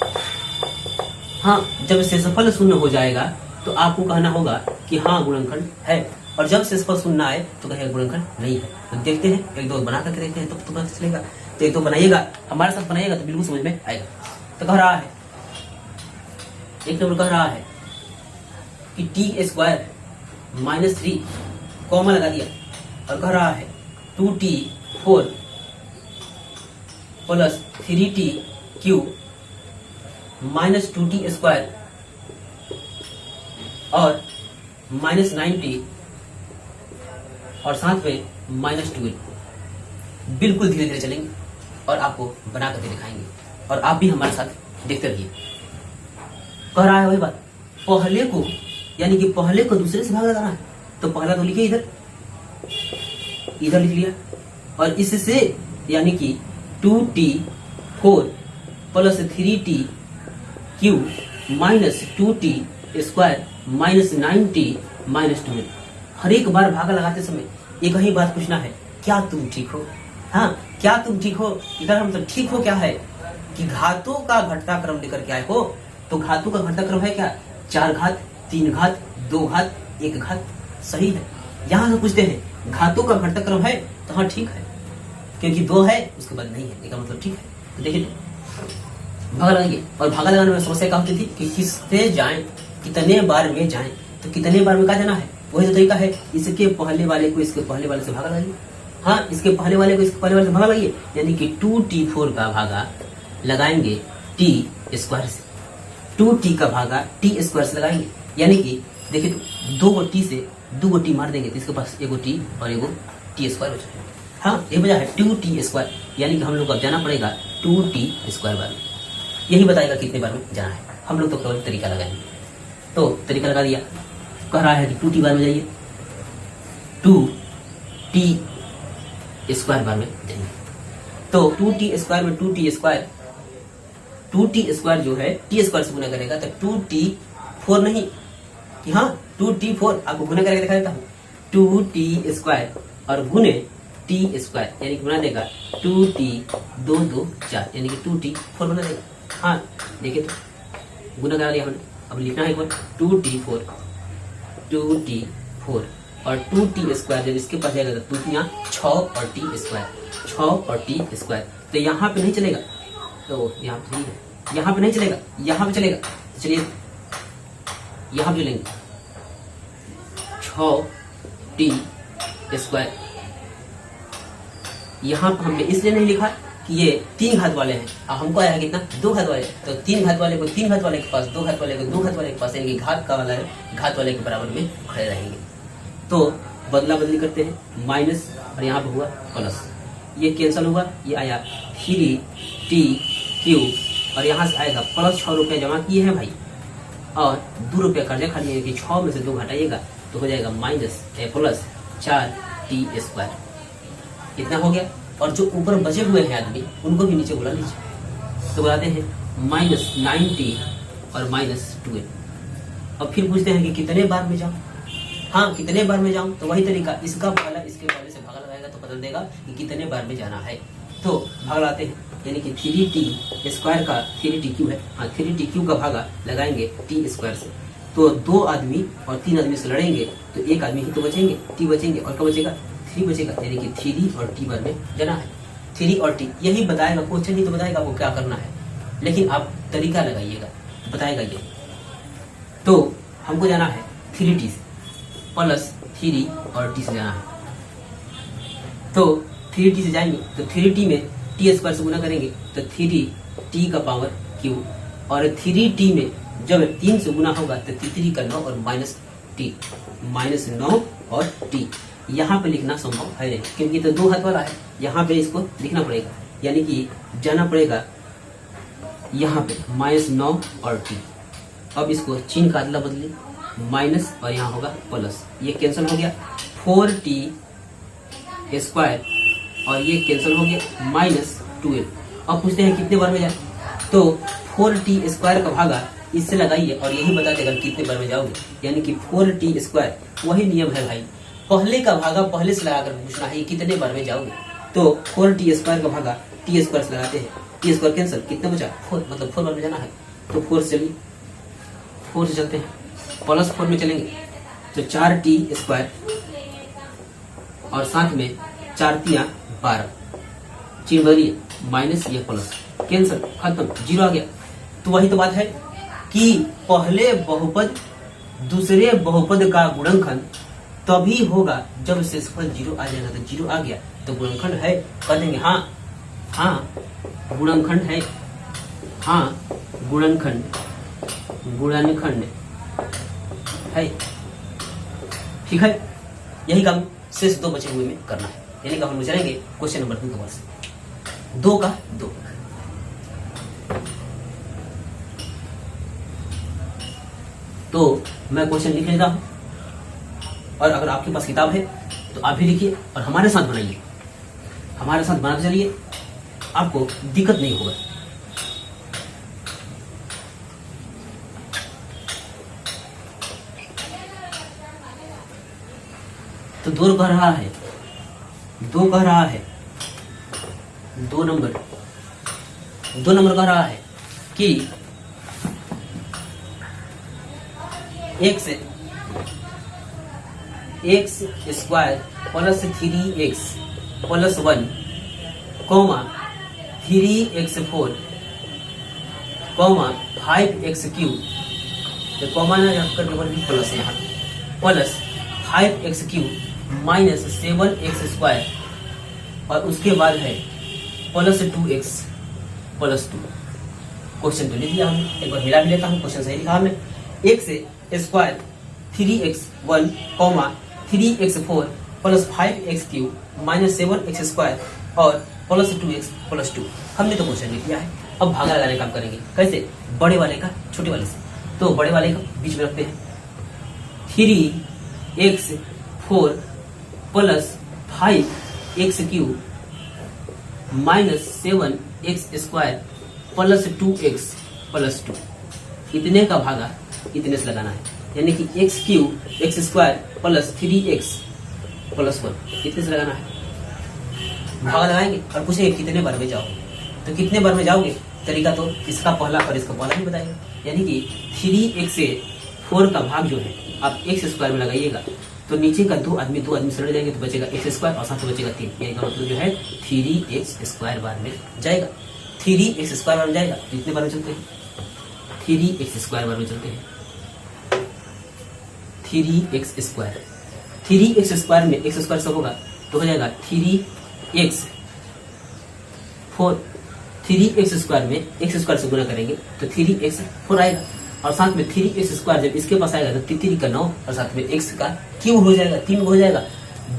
हाँ, जब शेषफल शून्य हो जाएगा तो आपको कहना होगा कि हाँ गुणनखंड है, और जब शेषफल शून्य आए तो कहेगा गुणनखंड नहीं है। तो देखते हैं, 1 2 बना करके देखते हैं तो पता चलेगा। तो 1 2 बनाइएगा, हमारे साथ बनाइएगा तो बिल्कुल समझ में आएगा। तो कह रहा है, 1 नंबर कह रहा है कि t² -3 कॉमा लगा दिया और कह रहा है 2t4 + 3t³ -2t² और -9t और साथ में -12। बिल्कुल धीरे धीरे चलेंगे और आपको बना करके दिखाएंगे और आप भी हमारे साथ देखते रहिए। कह रहा है वही बात, पहले को यानी कि पहले को दूसरे से भाग लगाना है, तो पहला तो लिखिए इधर लिख लिया, और इससे यानी कि 2t4 + 3t³ -2t² -9t -12। हर एक बार भागा लगाते समय एक ही बात पूछना है, क्या तुम ठीक हो? हाँ, क्या तुम ठीक हो? इधर मतलब ठीक हो क्या है कि घातों का घटता क्रम लेकर के आए हो। तो घातों का घटता क्रम है क्या? 4 घात, 3 घात, 2 घात, 1 घात। सही है। यहाँ से पूछते हैं घातों का घटता क्रम है, तो हाँ ठीक है, क्योंकि 2 है उसके बाद नहीं है, इसका मतलब ठीक है। तो देखिए भागा लगाइए, और भागा लगाने में समस्या क्या होती थी कि किससे जाएं, कितने बार में जाएं। तो कितने बार में कहा जाना है, वही तो तरीका है, इसके पहले वाले को इसके पहले वाले से भागा लगाइए। हाँ, इसके पहले वाले को इसके पहले वाले से भागा लगाइए, यानी कि 2t4 का भागा लगाएंगे t स्क्वायर से, 2t का भागा t स्क्वायर से लगाएंगे, यानी कि देखिए तो 2 टी से 2 टी मार देंगे तो इसके पास 1 टी और 1 टी स्क्वायर बचा है। हाँ, ये वजह है 2t स्क्वायर, यानी कि हम लोग को अब जाना पड़ेगा 2t स्क्वायर बार में। यही बताएगा कितने बार में जाना है। हम लोग तो केवल तरीका लगाएंगे। तो तरीका लगा दिया, कह रहा है कि 2t बार में जाइए, 2t स्क्वायर बार में जाइए। तो 2t स्क्वायर में 2t स्क्वायर, 2t स्क्वायर जो है t स्क्वायर से गुना करेगा तो 2t4 नहीं कि हाँ 2t4 आपको गुना करके दिखा देता हूँ, 2t स्क्वायर और गुने t स्क्वायर, यानी कि बना देगा 2t 2 2 4, यानी कि 2t4 बना देगा। हाँ देखिए तो गुना करा दिया हमने, अब लिखना है एक बार 2t4 और 2t स्क्वायर, जब इसके पास जाएगा तो 2 यहाँ 6 और t स्क्वायर, 6 और t स्क्वायर। तो यहाँ पे नहीं चलेगा, तो यहाँ पे नहीं है, यहाँ पे नहीं चलेगा, यहाँ पे चलेगा। तो चलिए यहाँ पे चलेंगे 6t स्क्वायर। यहाँ पर हमने इसलिए नहीं लिखा कि ये 3 घात वाले हैं, अब हमको आया है कितना 2 घात वाले, तो 3 घात वाले को 3 घात वाले के पास, 2 घात वाले को 2 घात वाले के पास, यानी घात का वाला है घात वाले के बराबर में खड़े रहेंगे। तो बदला बदली करते हैं, माइनस और यहाँ पे हुआ प्लस, ये कैंसिल हुआ, ये आया 3t³ और यहाँ से आएगा प्लस 6 रुपये जमा किए हैं भाई, और 2 रुपये कर्जा खाली है कि 6 में से 2 घटाइएगा तो हो जाएगा प्लस 4t स्क्वायर। कितना हो गया? और जो ऊपर बचे हुए हैं आदमी उनको भी नीचे बुला लीजिए, तो बुलाते हैं -9t और -12। अब फिर पूछते हैं कि कितने बार में जाऊं। हाँ, कितने बार में जाऊं, तो वही तरीका, इसका भागा इसके पहले से भागा लगाएगा तो बदल देगा कि कितने बार में जाना है। तो भाग लाते हैं, यानी कि 3t स्क्वायर का 3t³ है, हाँ 3t³ का भागा लगाएंगे t स्क्वायर से। तो 2 आदमी और 3 आदमी से लड़ेंगे तो 1 आदमी ही तो बचेंगे, t बचेंगे, और क्या बचेगा 3 बचेगा, यानी कि 3 और t बार में जाना है। 3 और t यही बताएगा, क्वेश्चन ही तो बताएगा आपको क्या करना है, लेकिन आप तरीका लगाइएगा, बताएगा ये। तो हमको जाना है 3t से प्लस 3 और t से जाना है। तो 3t से जाएंगे तो 3t में t स्क्वायर से गुना करेंगे तो 3t का पावर q, और 3t में जब 3 से गुना होगा तो 3 का 9 और -t, -9 और t। यहाँ पे लिखना संभव है नहीं, क्योंकि तो 2 हाथ वाला है, यहाँ पे इसको लिखना पड़ेगा, यानी कि जाना पड़ेगा यहाँ पे -9 और t। अब इसको चिन्ह का अदला बदली, माइनस और यहाँ होगा प्लस, ये कैंसिल हो गया 4t स्क्वायर और ये कैंसिल हो गया -12। अब पूछते हैं कितने बार में जाए, तो 4t स्क्वायर का भागा इससे लगाइए और यही बता देगा कितने बार में जाओगे, यानी कि 4t स्क्वायर, वही नियम है भाई, पहले का भागा पहले से लगाकर पूछना है कितने बार में जाओगे। तो 4t स्क्वायर का भागा t स्क्वायर से लगाते हैं, t स्क्वायर कैंसिल, कितना बचा 4, मतलब 4 बार में जाना है। तो 4 से चलिए, 4 से चलते हैं, प्लस 4 में चलेंगे तो 4t स्क्वायर और साथ में 4 × 12, चिन्ह बदलिए, माइनस ये प्लस, कैंसिल, खत्म, 0 आ गया। तो वही तो बात है कि पहले बहुपद दूसरे बहुपद का गुणनखंड तभी होगा जब शेषफल 0 आ जाएगा। तो 0 आ गया तो गुणनखंड है, कह देंगे हाँ हाँ गुणनखंड है, हाँ गुणनखंड है, ठीक है। यही काम शेष 2 बचे हुए में करना है, यानी कि हम चलेंगे क्वेश्चन नंबर 2 के पास, 2 का 2। तो मैं क्वेश्चन लिख लेता हूं, और अगर आपके पास किताब है तो आप भी लिखिए और हमारे साथ बनाइए, हमारे साथ बनाते चलिए, आपको दिक्कत नहीं होगा। तो दो कह रहा है, दो कह रहा है, दो नंबर कह रहा है कि x square plus 3x plus 1 comma 3x4 comma 5x cube, तो कॉमा ना करके बोल प्लस यहाँ plus 5x cube minus 7x square और उसके बाद है प्लस 2x प्लस 2। क्वेश्चन तो लिख दिया हमने, एक बार मिला भी लेता हूँ, क्वेश्चन सही लिखा हमने। X square 3x1 comma 3x4 plus 5x cube minus 7x square और प्लस 2x प्लस 2। हमने तो क्वेश्चन लिख दिया है। अब भागा लगाने का काम करेंगे, कैसे? बड़े वाले का छोटे वाले से, तो बड़े वाले का बीच में रखते हैं। 3x4 plus 5x cube minus 7x square plus 2x plus 2। इतने का भागा इतने से लगाना है, यानी कि x cube x square plus 3x plus 1 इतने से लगाना है। भागा लगाएंगे और पूछेंगे कितने बार में जाओगे, तो कितने बार में जाओगे तरीका तो इसका पहला और इसका पहला ही बताएगा, यानी कि 3x से 4 का भाग जो है आप x स्क्वायर में लगाइएगा तो नीचे का दो आदमी सरल जाएंगे तो बचेगा x स्क्वायर और साथ में बचेगा 3, यानी का मतलब जो है 3x स्क्वायर बार में जाएगा। 3x स्क्वायर बार में जाएगा, कितने बार में चलते हैं? 3x स्क्वायर बार में चलते हैं। 3x स्क्वायर, 3x स्क्वायर में x स्क्वायर सब होगा तो हो जाएगा 3x 4। 3x स्क्वायर में x स्क्वायर से गुना करेंगे तो 3x 4 आएगा और साथ में 3x स्क्वायर जब इसके पास आएगा तो 3 का 9 और साथ में x का क्यूब हो जाएगा, 3 हो जाएगा।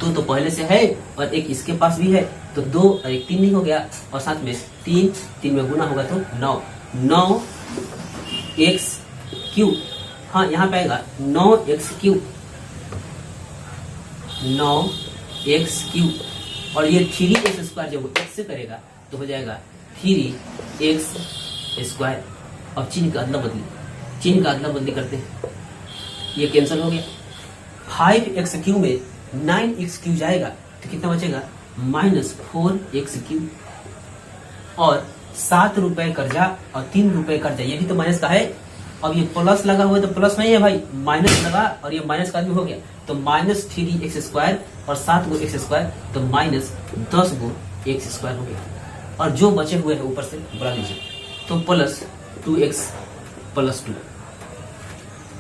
2 तो पहले से है और एक इसके पास भी है तो 2 और 1 3 नहीं हो गया और साथ में 3 में गुना होगा तो 9x क्यूब। हाँ यहाँ पे आएगा 9x क्यूब, 9x क्यूब और ये 3x स्क्वायर जब x से करेगा तो हो जाएगा 3x स्क्वायर। अब चिन्ह का अदला बदली करते हैं, ये कैंसिल हो गया। 5x क्यूब में 9x क्यूब जाएगा तो कितना बचेगा? माइनस 4x क्यूब और 7 रुपए कर्जा और 3 रुपए कर्जा, ये भी तो माइनस का है। अब ये प्लस लगा हुआ है तो प्लस नहीं है भाई, माइनस लगा और ये माइनस का भी हो गया तो माइनस 3x स्क्वायर और 7 गो x स्क्वायर तो माइनस 10 गो x स्क्वायर हो गया। और जो बचे हुए हैं ऊपर से बुला लीजिए तो प्लस 2x प्लस 2।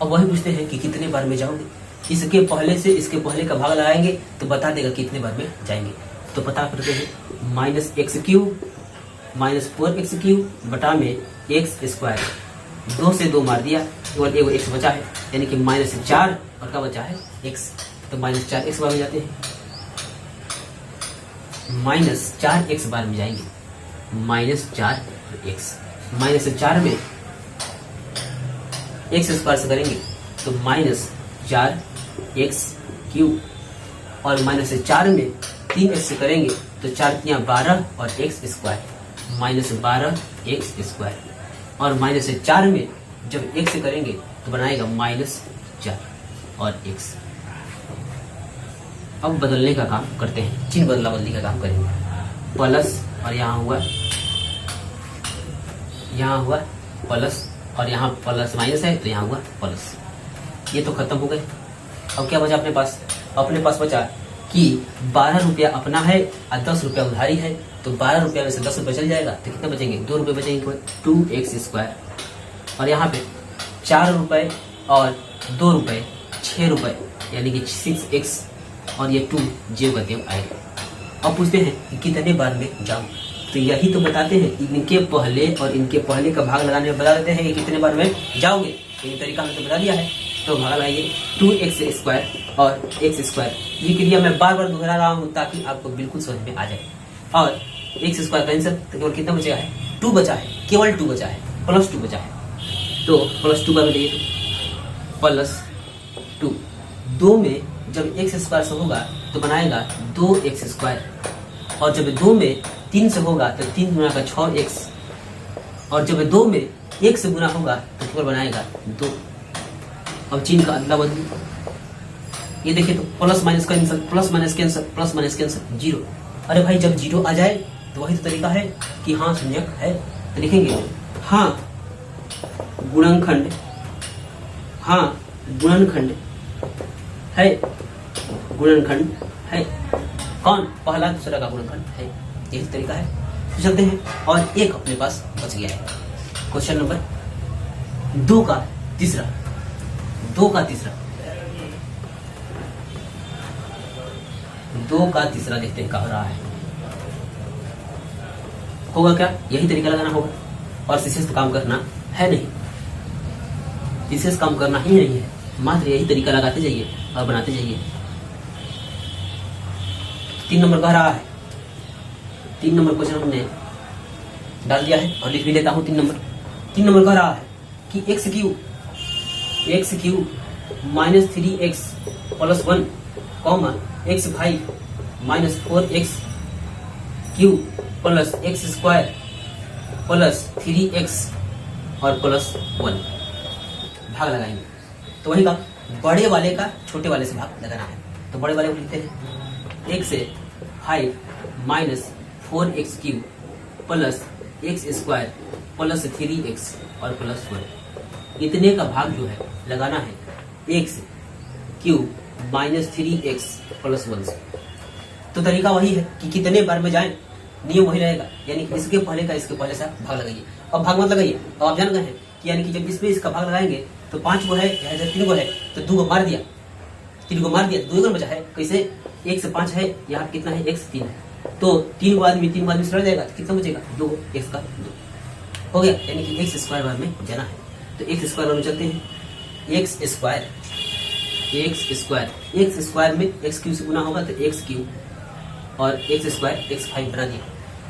अब वही पूछते हैं कि कितने बार में जाओगे, इसके पहले से इसके पहले का भाग लगाएंगे तो बता देगा कितने बार में जाएंगे। तो पता करते हैं minus x cube minus 4x cube बटा में x स्क्वायर, 2 से 2 मार दिया केवल एगो x बचा है, यानी कि माइनस 4 और क्या बचा है x, तो माइनस 4x बार में जाते हैं, माइनस 4x बार में जाएंगे, माइनस 4x माइनस 4 में x स्क्वायर से करेंगे तो माइनस 4x क्यूब और माइनस 4 में 3x से करेंगे तो 4 तियां 12 और x square minus 12x square और माइनस 4 में जब x से करेंगे तो बनाएगा माइनस 4 और x। अब बदलने का काम करते हैं, चिन्ह बदला बदली का काम करेंगे। प्लस और यहाँ हुआ प्लस और यहाँ प्लस माइनस है तो यहाँ हुआ प्लस, ये तो खत्म हो गए। अब क्या बचा अपने पास बचा कि 12 रुपया अपना है और 10 रुपया उधारी है, तो 12 रुपया में से 10 रुपया चल जाएगा तो कितना बचेंगे? 2 रुपये बचेंगे, 2x स्क्वायर और यहाँ पे 4 रुपये और 2 रुपये 6 रुपये यानी कि 6x और ये 2 जेब का गेम आएगा। अब पूछते हैं कि कितने बार में जाऊँ, तो यही तो बताते हैं, इनके पहले और इनके पहले का भाग लगाने में बता देते हैं कि कितने बार में जाओगे। ये तरीका हमने तो बता दिया है, तो भाग लगाइए 2x स्क्वायर और x स्क्वायर। ये क्रिया मैं बार बार दोहरा रहा हूँ ताकि आपको बिल्कुल समझ में आ जाए। और x स्क्वायर कैंसिल तो केवल कितना बचेगा है? 2 बचा है, केवल 2 बचा है, प्लस 2 बचा है, तो प्लस 2 बार में जाइए प्लस 2। 2 में जब x स्क्वायर से होगा तो बनाएगा 2x स्क्वायर और जब 2 में 3 से होगा तो 3 गुना का 6x और जब 2 में 1 से गुना होगा तो केवल बनाएगा 2। अब चिन्ह का अदला बदली ये देखिए तो plus minus cancel, plus minus cancel, plus minus cancel, zero. अरे भाई जब जीरो आ जाए तो वही तो तरीका है कि हाँ शून्यक है। तो लिखेंगे हाँ गुणनखंड, हाँ गुणनखंड है, गुणनखंड है। कौन? पहला दूसरा का गुणनखंड है। यही तरीका है। तो चलते हैं और एक अपने पास बच गया है। क्वेश्चन नंबर 2 का तीसरा, 2 का तीसरा, 2 का तीसरा देखते हैं कह रहा है। होगा क्या? यही तरीका लगाना होगा और विशेष तो काम करना है नहीं, विशेष काम करना ही नहीं है, मात्र यही तरीका लगाते जाइए और बनाते जाइए। 3 नंबर कह रहा है, 3 नंबर क्वेश्चन हमने डाल दिया है और लिख भी लेता हूं। 3 नंबर कह रहा है कि x Q minus 3x plus 1 comma x5 minus 4x Q plus x square plus 3x और प्लस 1 भाग लगाएंगे। तो वही का बड़े वाले का छोटे वाले से भाग लगाना है। तो बड़े वाले को लिखते हैं x से 5 minus 4x Q plus x square plus 3x और प्लस 1। इतने का भाग जो है लगाना है x Q minus 3x plus 1 से। तो तरीका वही है कि कितने बार में जाए, नियम वही रहेगा, यानी कि इसके पहले का इसके पहले से भाग लगाइए। अब भाग मत लगाइए, अब आप जान गए हैं कि यानी कि जब इसमें इसका भाग लगाएंगे तो 5 को है या 3 को है तो 2 को मार दिया, 3 को मार दिया, 2 को बचा है। कैसे? 1 से 5 है, यहाँ कितना है? 1 से 3 है। तो 3 को आदमी से लड़ जाएगा तो कितना बचेगा? 2 x का 2 हो गया, यानी कि x स्क्वायर बार में जाना है। तो x स्क्वायर बार में चलते हैं। x स्क्वायर में x क्यू से गुना होगा तो x क्यू और x स्क्वायर x5 बना दिया,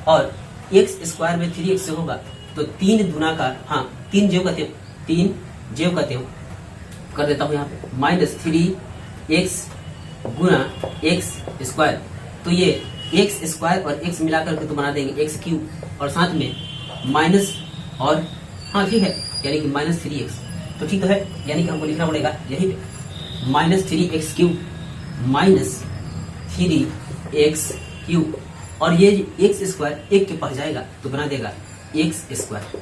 और x स्क्वायर में 3x से होगा तो 3 गुना का, हाँ 3 जेव कहते हो कर देता हूँ यहाँ पे माइनस 3x गुना x स्क्वायर। तो ये x स्क्वायर और x मिलाकर के तो बना देंगे x क्यू, और साथ में माइनस, और हाँ ठीक है, यानी कि माइनस 3x। तो ठीक तो है, यानी कि हमको लिखना पड़ेगा यही पे minus 3x Q minus 3x Q, और ये x स्क्वायर 1 के पास जाएगा तो बना देगा x स्क्वायर।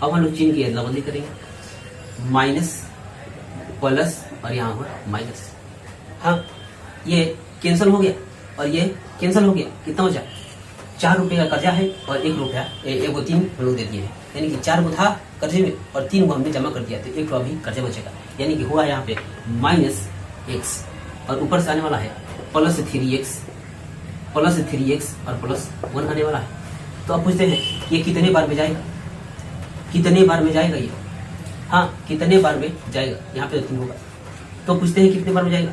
अब हम लोग चिन्ह की अदला बदली करेंगे, माइनस प्लस और यहाँ हुआ माइनस। हाँ ये कैंसिल हो गया और ये कैंसिल हो गया, कितना बचा? 4 रुपए का कर्जा है और 1 रुपया 3 लोग दे दिए हैं, यानी कि 4 को था कर्जे में और 3 को हमने जमा कर दिया, तो 1 अभी कर्जा बचेगा, यानी कि हुआ यहाँ पे माइनस x और ऊपर से आने वाला है प्लस 3x और प्लस 1 आने वाला है। तो अब पूछते हैं ये कितने बार में जाएगा, कितने बार में जाएगा ये? हाँ कितने बार में जाएगा, यहाँ पे 3 होगा। तो पूछते हैं कितने बार में जाएगा,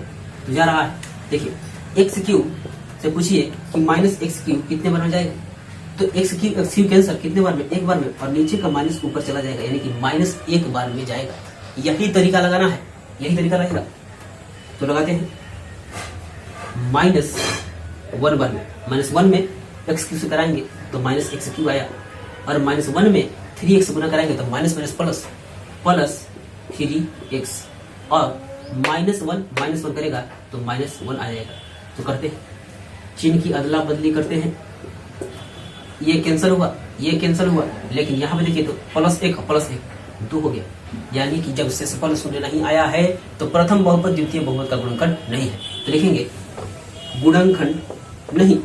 तो जा रहा है। देखिए एक्स क्यू से पूछिए कि माइनस एक्स क्यू कितने बार में जाएगा, तो एक्स क्यू कैंसर कितने बार में? 1 बार में, और नीचे का माइनस ऊपर चला जाएगा, यानी कि माइनस 1 बार में जाएगा। यही तरीका लगाना है, यही तरीका रहेगा। तो लगाते हैं माइनस 1 बार में, माइनस 1 में एक्स क्यू से कराएंगे तो माइनस एक्स क्यू आया, और माइनस 1 में 3x गुना कराएंगे तो minus minus plus plus 3x, और माइनस 1 करेगा तो माइनस 1 आ जाएगा। तो करते हैं चिन्ह की अदला बदली करते हैं, ये कैंसिल हुआ, ये कैंसिल हुआ, लेकिन यहाँ पे देखिए तो प्लस 1 2 हो गया, यानी कि जब शेषफल शून्य नहीं आया है तो प्रथम बहुपद द्वितीय बहुपद का गुणनखंड नहीं है। तो लिखेंगे गुणनखंड नहीं,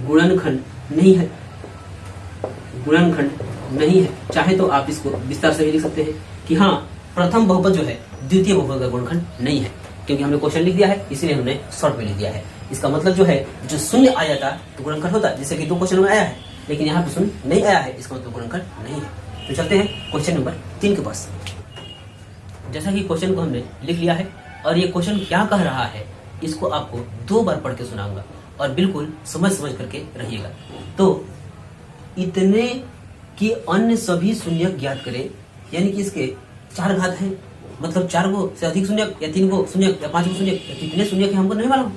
गुणनखंड नहीं है, गुणनखंड नहीं है। चाहे तो आप इसको विस्तार से भी लिख सकते हैं कि हाँ प्रथम बहुपद जो है द्वितीय बहुपद का गुणनखंड नहीं है, क्योंकि हमने क्वेश्चन लिख दिया है इसलिए हमने शॉर्ट में लिख दिया है। इसका मतलब जो है जो शून्य आ जाता तो गुणनखंड होता, जैसे कि 2 क्वेश्चन में आया है, लेकिन यहाँ पे शून्य नहीं आया है, इसका मतलब गुणनखंड नहीं है। तो चलते हैं क्वेश्चन नंबर 3 के पास। जैसा कि क्वेश्चन को हमने लिख लिया है और ये क्वेश्चन क्या कह रहा है इसको आपको 2 बार पढ़ के सुनाऊंगा और बिल्कुल समझ करके रहिएगा। तो इतने कि अन्य सभी शून्य ज्ञात करें, यानी कि इसके 4 घात हैं, मतलब 4 को से अधिक शून्य या 3 को शून्य या 5 को शून्य या कितने शून्य के हमको नहीं मालूम,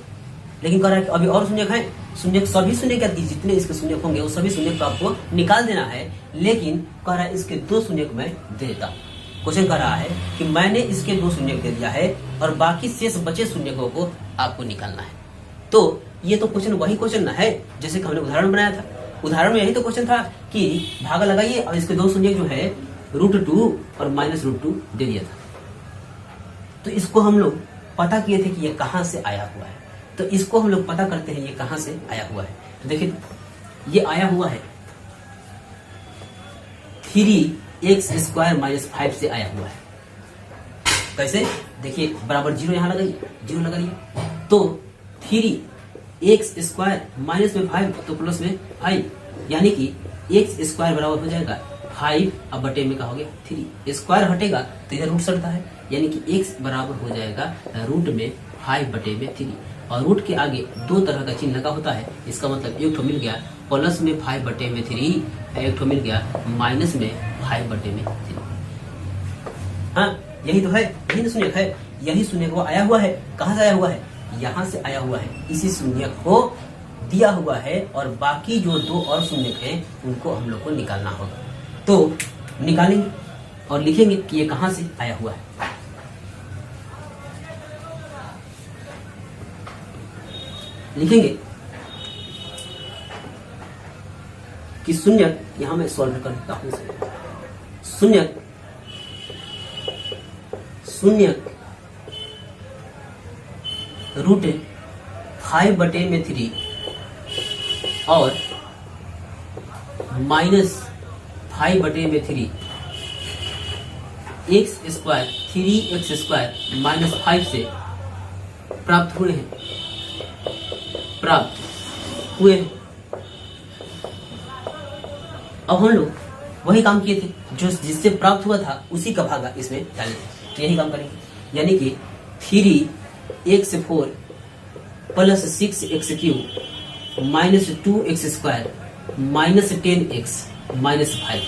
लेकिन कह रहा है कि अभी और शून्य हैं, शून्य सभी शून्य ज्ञात कीजिए, जितने इसके शून्य होंगे वो सभी शून्य को आपको निकाल देना है, लेकिन कह रहा है इसके 2 शून्य को मैं दे देता हूँ। क्वेश्चन कह रहा है कि मैंने इसके 2 शून्य दे दिया है और बाकी शेष बचे शून्यकों को आपको निकालना है। तो ये तो क्वेश्चन वही क्वेश्चन है जैसे कि हमने उदाहरण बनाया था। उदाहरण में यही तो क्वेश्चन था कि भागा लगाइए और इसके 2 शून्य जो है √2 और -√2 दे दिया था। तो इसको हम लोग पता किए थे कि ये कहां से आया हुआ है। तो इसको हम लोग पता करते हैं ये कहां से आया हुआ है। तो देखिए ये आया हुआ है 3x² - 5 से आया हुआ है। कैसे? देखिए बराबर 0 यहां लगाइए, 0 लगाइए। तो 3x² माइनस में 5 तो प्लस में 5, यानी कि x² बराबर हो जाएगा 5 अब बटे में का हो गया 3। स्क्वायर हटेगा तो इधर रूट सटता है, यानी कि x बराबर हो जाएगा रूट में 5 बटे में 3। और रूट के आगे 2 तरह का चिन्ह लगा होता है, इसका मतलब एक ठो मिल गया प्लस में 5 बटे में 3, एक ठो मिल गया माइनस में 5 बटे में 3। हाँ यही तो है, यही शून्य है, यही शून्य को आया हुआ है। कहां से आया हुआ है? यहाँ से आया हुआ है। इसी शून्य को दिया हुआ है और बाकी जो 2 और शून्य हैं उनको हम लोग को निकालना होगा। तो निकालेंगे और लिखेंगे कि ये कहां से आया हुआ है। लिखेंगे कि शून्य, यहां मैं सॉल्व कर देता हूं। शून्य √5 बटे में 3 और -5 बटे में 3 3x² - 5 से प्राप्त हुए हैं। अब हम लोग वही काम किए थे जो जिससे प्राप्त हुआ था, उसी का भागा इसमें डालेंगे। तो यही काम करेंगे, यानी कि 3x4 + 6x³ - 2x² -10x - 5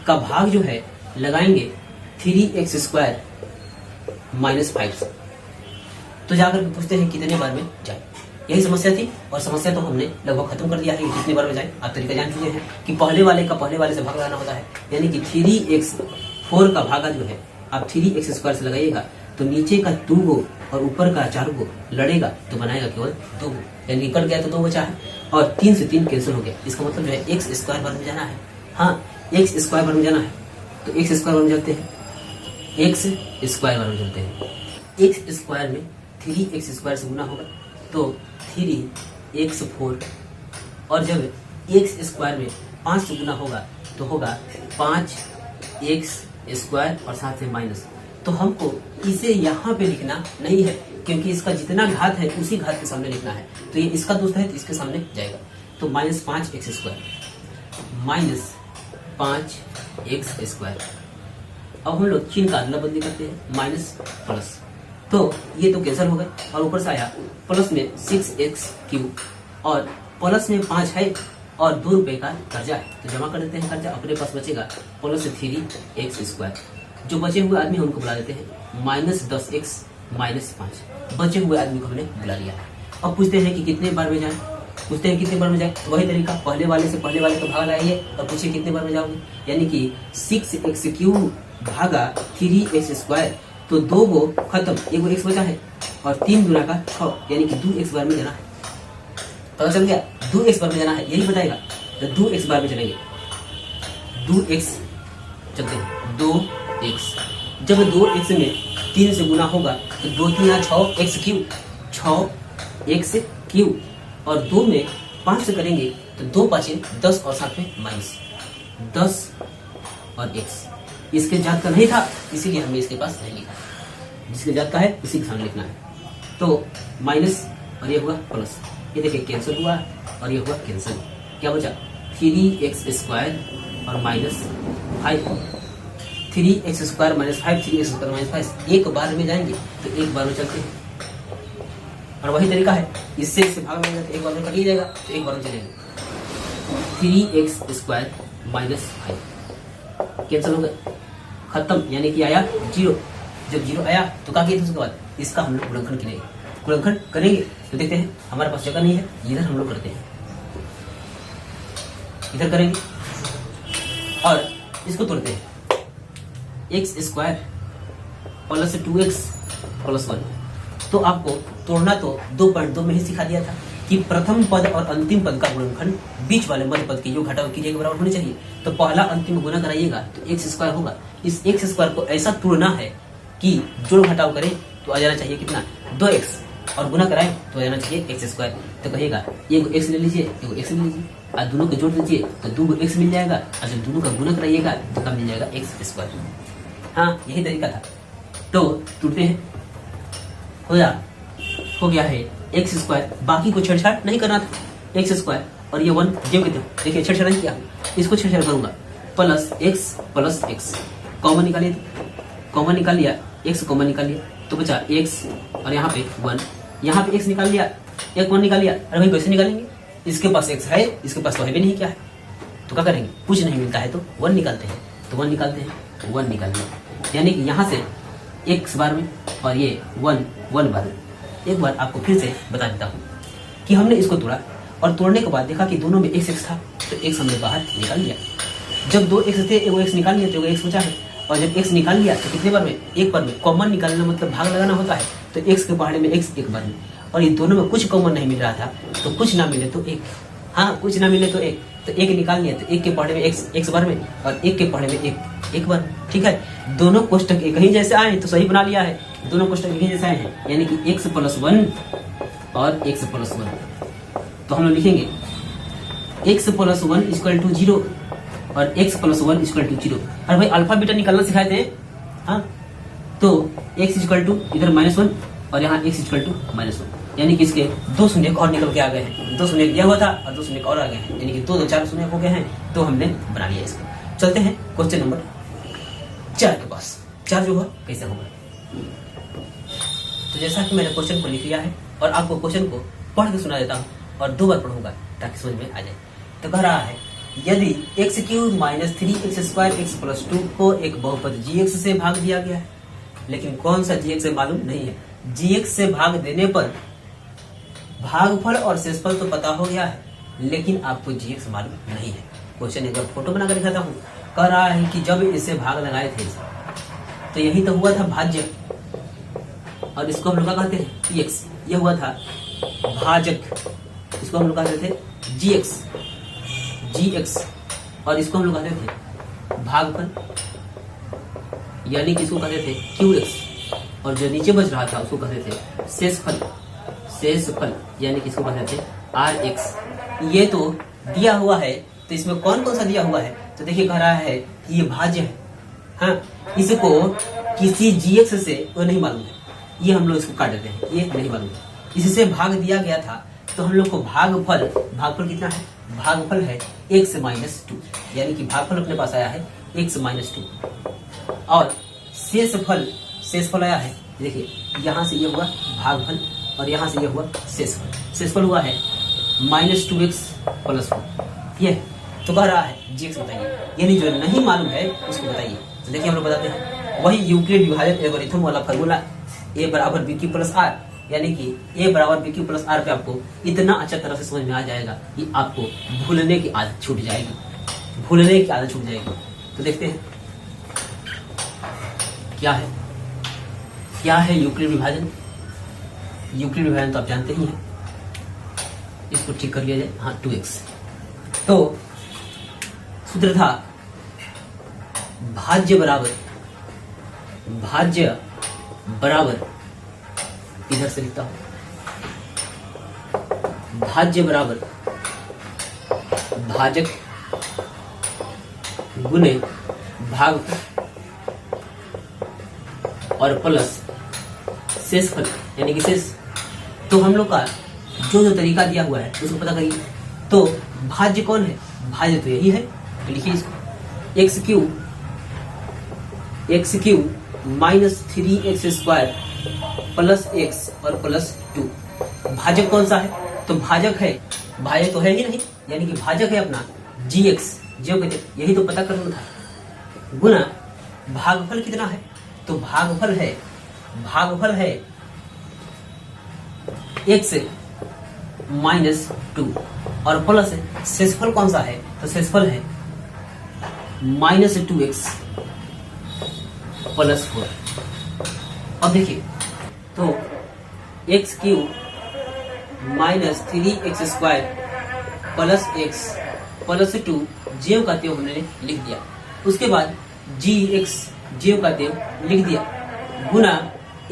का भाग जो है लगाएंगे 3x² - 5 से। तो जाकर के पूछते हैं कितने बार में जाए। यही समस्या थी और समस्या तो हमने लगभग खत्म कर दिया है कि कितने बार में जाए। आप तरीका जान चुके हैं कि पहले वाले का पहले वाले से भाग लगाना होता है, यानी कि 3x4 का भागा जो है आप 3x² से लगाइएगा तो नीचे का 2 गो और ऊपर का 4 गो लड़ेगा तो बनाएगा केवल 2 गो, यानी कट गया तो 2 बचा है और 3 से 3 कैंसिल हो गया। इसका मतलब जो है x² बार में जाना है। हाँ x² बार में जाना है तो x² बार में चलते हैं, x² बार में चलते हैं। x² में 3x² से गुना होगा तो 3x4 और जब x² में 5 से गुना होगा तो होगा 5x² और साथ में माइनस। तो हमको इसे यहाँ पे लिखना नहीं है क्योंकि इसका जितना घात है उसी घात के सामने लिखना है। तो ये इसका दोस्त है तो इसके सामने जाएगा। तो -5x² -5x²। अब हम लोग चिन्ह का अदला बदली करते हैं, माइनस प्लस, तो ये तो कैंसिल हो गए और ऊपर से आया प्लस में 6x³ और प्लस में 5 है और 2 रुपए का कर्जा है तो जमा कर देते हैं कर्जा। अपने पास बचेगा प्लस 3x²। जो बचे हुए आदमी उनको बुला देते हैं -10x - 5। बचे हुए आदमी को हमने बुला लिया। अब पूछते हैं कि कितने बार में जाए, पूछते हैं कितने बार में जाए। तो वही तरीका, पहले वाले से पहले वाले को भाग लगाइए और पूछिए कितने बार में जाओगे, यानी कि 6x³ भागा 3x²। तो 2 गो खत्म, 1 x बचा है और 3 गुना का 6, यानी कि 2x बार में जाना है। पता चल गया 2x बार में जाना है, यही बताएगा। तो 2x बार में चलेंगे, 2x चलते हैं, 2x। जब 2x में 3 से गुना होगा तो 2 3 6x³ 6x³ और 2 में 5 से करेंगे तो 2 5 10 और साथ में माइनस 10 और x। इसके जात का नहीं था इसीलिए हमने इसके पास नहीं लिखा, जिसके जात का है उसी के सामने लिखना है। तो माइनस और ये हुआ प्लस, ये देखिए कैंसिल हुआ और ये हुआ कैंसिल। क्या बचा 3x² और -5। 3x² - 5 3x² - 5 एक बार में जाएंगे तो एक बार में चलते हैं। और वही तरीका है, इससे इससे भाग में एक बार में कट ही जाएगा तो एक बार में चलेंगे। 3x² - 5 कैंसिल हो गया, खत्म, यानी कि आया 0। जब 0 आया तो क्या किया उसके बाद इसका हम लोग गुणनखंड करेंगे। गुणनखंड करेंगे तो देखते हैं हमारे पास जगह नहीं है, इधर हम लोग करते हैं, इधर करेंगे और इसको तोड़ते हैं। X square plus 2x plus 1। तो आपको तोड़ना तो 2.2 में ही सिखा दिया था कि प्रथम पद और अंतिम पद का गुणनखंड बीच वाले मध्य पद की जो घटाव कीजिए के बराबर होनी चाहिए। तो पहला अंतिम गुना कराइएगा तो एक्स स्क्वायर होगा। इस एक्स स्क्वायर को ऐसा तोड़ना है कि जोड़ घटाव करें तो आ जाना चाहिए कितना 2x और गुना कराएं तो आ जाना चाहिए एक्स स्क्वायर। तो कहेगा एगो एक्स ले लीजिए एगो एक्स ले लीजिए और दोनों को जोड़ दीजिए तो 2 एक्स मिल जाएगा और जब दोनों का गुना कराइएगा तो कब मिल जाएगा एक्स स्क्वायर। हाँ यही तरीका था। तो टूटते हैं हो गया है एक्स स्क्वायर। बाकी को छेड़छाड़ नहीं करना था। एक्स स्क्वायर और ये 1 जो कहते हैं देखिए छेड़छाड़ नहीं किया, इसको छेड़छाड़ करूंगा प्लस एक्स कॉमन निकालिए, कॉमन निकाल लिया एक्स कॉमन निकाल लिया तो बचा एक्स और यहाँ पे 1, यहाँ पे एक्स निकाल लिया एक 1 निकाल लिया। अरे भाई कैसे निकालेंगे, इसके पास एक्स है इसके पास तो है भी नहीं, क्या है तो क्या करेंगे, कुछ नहीं मिलता है तो 1 निकालते हैं। तो 1 निकालते हैं 1 निकाल लिया, यानी कि यहाँ से एक्स बार में और ये 1 बार में। एक बार आपको फिर से बता देता हूँ कि हमने इसको तोड़ा और तोड़ने के बाद देखा कि दोनों में एक्स था तो एक्स हमने बाहर निकाल लिया। जब 2 एक्स थे एगो एक्स निकाल लिया तो एगो एक्स बचा है और जब एक्स निकाल लिया तो कितने बार में, एक बार में। कॉमन निकालना मतलब भाग लगाना होता है तो एक्स के पहाड़े में एक्स एक बार में और ये दोनों में कुछ कॉमन नहीं मिल रहा था तो कुछ ना मिले तो एक, हाँ कुछ ना मिले तो एक, तो एक निकाल लिया तो एक के पहाड़े में एक्स बार में और एक के पहाड़े में एक बार। ठीक है, दोनों कोष्टक एक ही जैसे आए तो सही बना लिया है, दोनों कोष्टक एक ही जैसे आए हैं यानी कि x प्लस 1 और x प्लस 1। तो हम लोग लिखेंगे x प्लस 1 इक्वल टू 0 और x प्लस 1 इक्वल टू 0। अरे भाई अल्फा बीटा निकालना सिखाए थे। हाँ तो x इक्वल टू इधर -1 और यहाँ x इक्वल टू -1 यानी कि इसके 2 शून्य और निकल के आ गए हैं। 2 शून्य दिया हुआ था और 2 शून्य और आ गए हैं यानी कि 2 4 शून्य हो गए हैं। तो हमने बना लिया इसको। चलते हैं क्वेश्चन नंबर 4 के पास। 4 जो हुआ कैसे होगा, तो जैसा कि मैंने क्वेश्चन को लिख लिया है और आपको क्वेश्चन को पढ़ के सुना देता हूँ और 2 बार पढ़ूंगा ताकि समझ में आ जाए। तो कह रहा है यदि x³ - 3x² x प्लस 2 को एक बहुपद gx से भाग दिया गया है, लेकिन कौन सा gx से मालूम नहीं है। gx से भाग देने पर भागफल और शेषफल तो पता हो गया है लेकिन आपको gx मालूम नहीं है। क्वेश्चन एक बार फोटो बना कर दिखाता हूँ। कह रहा है कि जब इसे भाग लगाए थे तो यही तो हुआ था भाज्य और इसको हम लोग क्या कहते हैं x, ये हुआ था भाजक, इसको हम लोग कहते थे gx और इसको हम लोग कहते थे भागफल यानी कि इसको कहते थे qx और जो नीचे बच रहा था उसको कहते थे शेषफल यानी कि इसको कहते थे rx। ये तो दिया हुआ है तो इसमें कौन कौन सा दिया हुआ है, तो देखिए कह रहा है कि ये भाज्य है। हाँ इसको किसी gx से वो नहीं मालूम है, ये हम लोग इसको काट देते हैं, ये नहीं मालूम है। इससे भाग दिया गया था तो हम लोग को भागफल कितना है, भागफल है x - 2 यानी कि भागफल अपने पास आया है x - 2 और शेषफल आया है। देखिए यहाँ से ये हुआ भागफल और यहाँ से ये हुआ शेषफल हुआ है -2x प्लस 1। ये तो कह रहा है gx बताइए, यानी जो नहीं मालूम है उसको बताइए। तो देखिए हम लोग बताते हैं वही यूक्लिड विभाजन एल्गोरिथम वाला फार्मूला a बराबर bq प्लस r यानी कि a बराबर bq प्लस r पे आपको इतना अच्छा तरह से समझ में आ जाएगा कि आपको भूलने की आदत छूट जाएगी। तो देखते हैं क्या है यूक्लिड विभाजन। यूक्लिड विभाजन तो आप जानते ही हैं, इसको ठीक कर लिया जाए। हाँ 2x। तो सूत्र था भाज्य बराबर इधर से लिखता हूं, भाज्य बराबर भाजक गुने भागफल और प्लस शेषफल यानी कि शेष। तो हम लोग का जो तरीका दिया हुआ है उसको पता करिए। तो भाज्य कौन है, भाज्य तो यही है, तो लिखिए इसको x³ -3x² प्लस x और प्लस 2। भाजक कौन सा है, तो भाजक तो है ही नहीं, यानी कि भाजक है अपना gx, जो कहते यही तो पता करना था। गुना भागफल कितना है, तो भागफल है x -2 और प्लस शेषफल कौन सा है, तो शेषफल है -2x प्लस 4। अब देखिए तो x cube minus 3x² plus x plus 2 ज्यों का त्यों हमने लिख दिया। उसके बाद gx ज्यों का त्यों लिख दिया गुना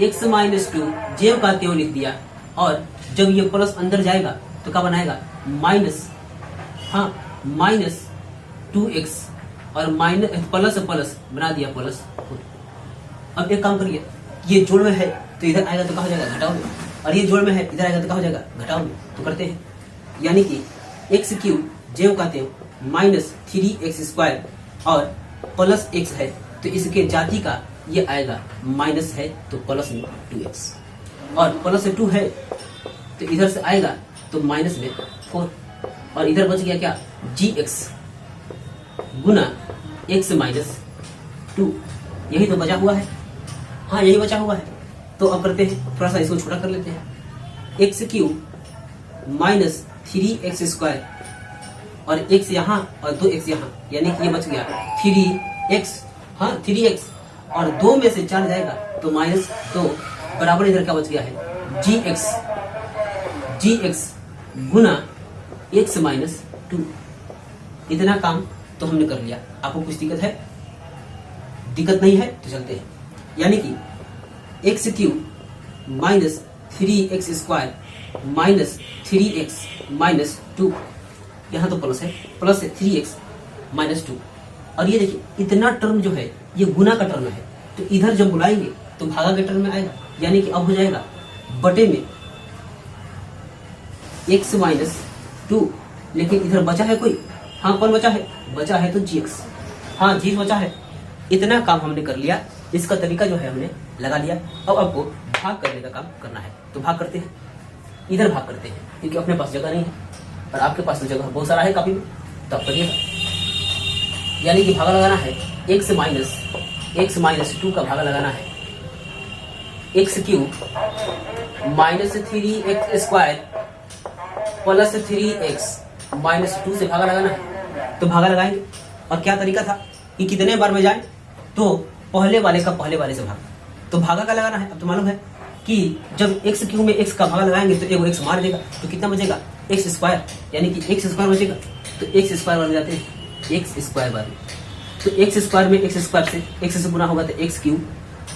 x माइनस 2 ज्यों का त्यों लिख दिया। और जब ये प्लस अंदर जाएगा तो क्या बनाएगा माइनस 2x और माइनस प्लस प्लस बना दिया प्लस 4। अब एक काम करिए, ये जोड़ में है तो इधर आएगा तो कहा जाएगा घटाओ में, और ये जोड़ में है इधर आएगा तो कहा जाएगा घटाओ में। तो करते हैं, यानी कि एक्स क्यूब ज्यों का त्यों माइनस 3x² और प्लस x है तो इसके जाति का ये आएगा माइनस है तो प्लस में 2x और प्लस 2 है तो इधर से आएगा तो माइनस में 4 और इधर बच गया क्या gx गुना x माइनस 2। यही तो बचा हुआ है, हाँ यही बचा हुआ है। तो अब करते हैं, थोड़ा सा इसको छोटा कर लेते हैं। एक्स क्यूब माइनस 3x² और x यहाँ और 2x यहाँ, यानी कि ये बच गया 3x और 2 में से 4 जाएगा तो माइनस 2 बराबर इधर क्या बच गया है gx गुना x माइनस 2। इतना काम तो हमने कर लिया। आपको कुछ दिक्कत है? दिक्कत नहीं है तो चलते हैं, यानी कि x cube minus 3x² minus 3x minus 2, यहाँ तो प्लस है 3x माइनस 2। और ये देखिए इतना टर्म जो है ये गुना का टर्म है, तो इधर जब बुलाएंगे तो भागा के टर्म में आएगा, यानी कि अब हो जाएगा बटे में x माइनस 2। लेकिन इधर बचा है कोई, हाँ कौन बचा है? बचा है तो gx, हाँ जी बचा है। इतना काम हमने कर लिया, इसका तरीका जो है हमने लगा लिया। अब आपको भाग करने का काम करना है, तो भाग करते हैं, इधर भाग करते हैं क्योंकि अपने पास जगह नहीं है और आपके पास तो जगह बहुत सारा है काफी में, तो आप करिएगा। यानी कि भागा लगाना है x माइनस 2 का भागा लगाना है x cube minus 3x² plus 3x minus 2 से भागा लगाना है। तो भागा लगाएंगे, और क्या तरीका था कि कितने बार में जाए तो पहले वाले का पहले वाले से भाग, तो भागा का लगाना है। अब तो मालूम है कि जब एक्स क्यूब में x का भागा लगाएंगे तो एक x मार देगा तो कितना बचेगा x², यानी कि x² बचेगा। तो x² बार में जाते हैं x² बार में, तो x² में x² से x से गुना होगा तो x क्यूब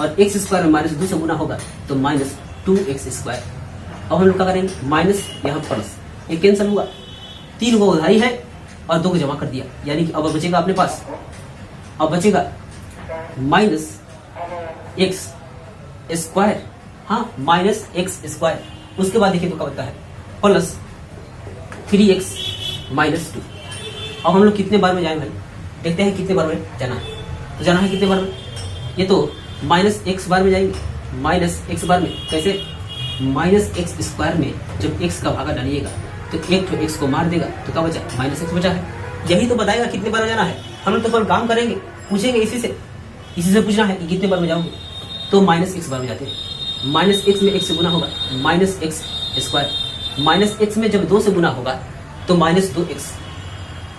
और x² में माइनस 2 से गुना होगा तो माइनस 2x²। अब हम लोग क्या करेंगे माइनस यहाँ प्लस, ये कैंसिल हुआ, 3 को उधारी है और 2 को जमा कर दिया, यानी कि अब बचेगा अपने पास, अब बचेगा माइनस x², हाँ माइनस x²। उसके बाद देखिए तो क्या होता है प्लस 3x माइनस 2। अब हम लोग कितने बार में जाए भाई, देखते हैं कितने बार में जाना है। तो जाना है कितने बार में, ये तो माइनस x बार में जाएंगे, माइनस x बार में कैसे, माइनस x² में जब x का भागा डालिएगा तो एक तो x को मार देगा तो क्या बचा माइनस x बचा है। यही तो बताएगा कितने बार में जाना है। हम लोग तो कल काम करेंगे, पूछेंगे इसी से पूछना है कि कितने बार में जाओगे, तो माइनस x बार में जाते हैं। माइनस x में x से गुना होगा माइनस x², माइनस x में जब 2 से गुना होगा तो माइनस 2x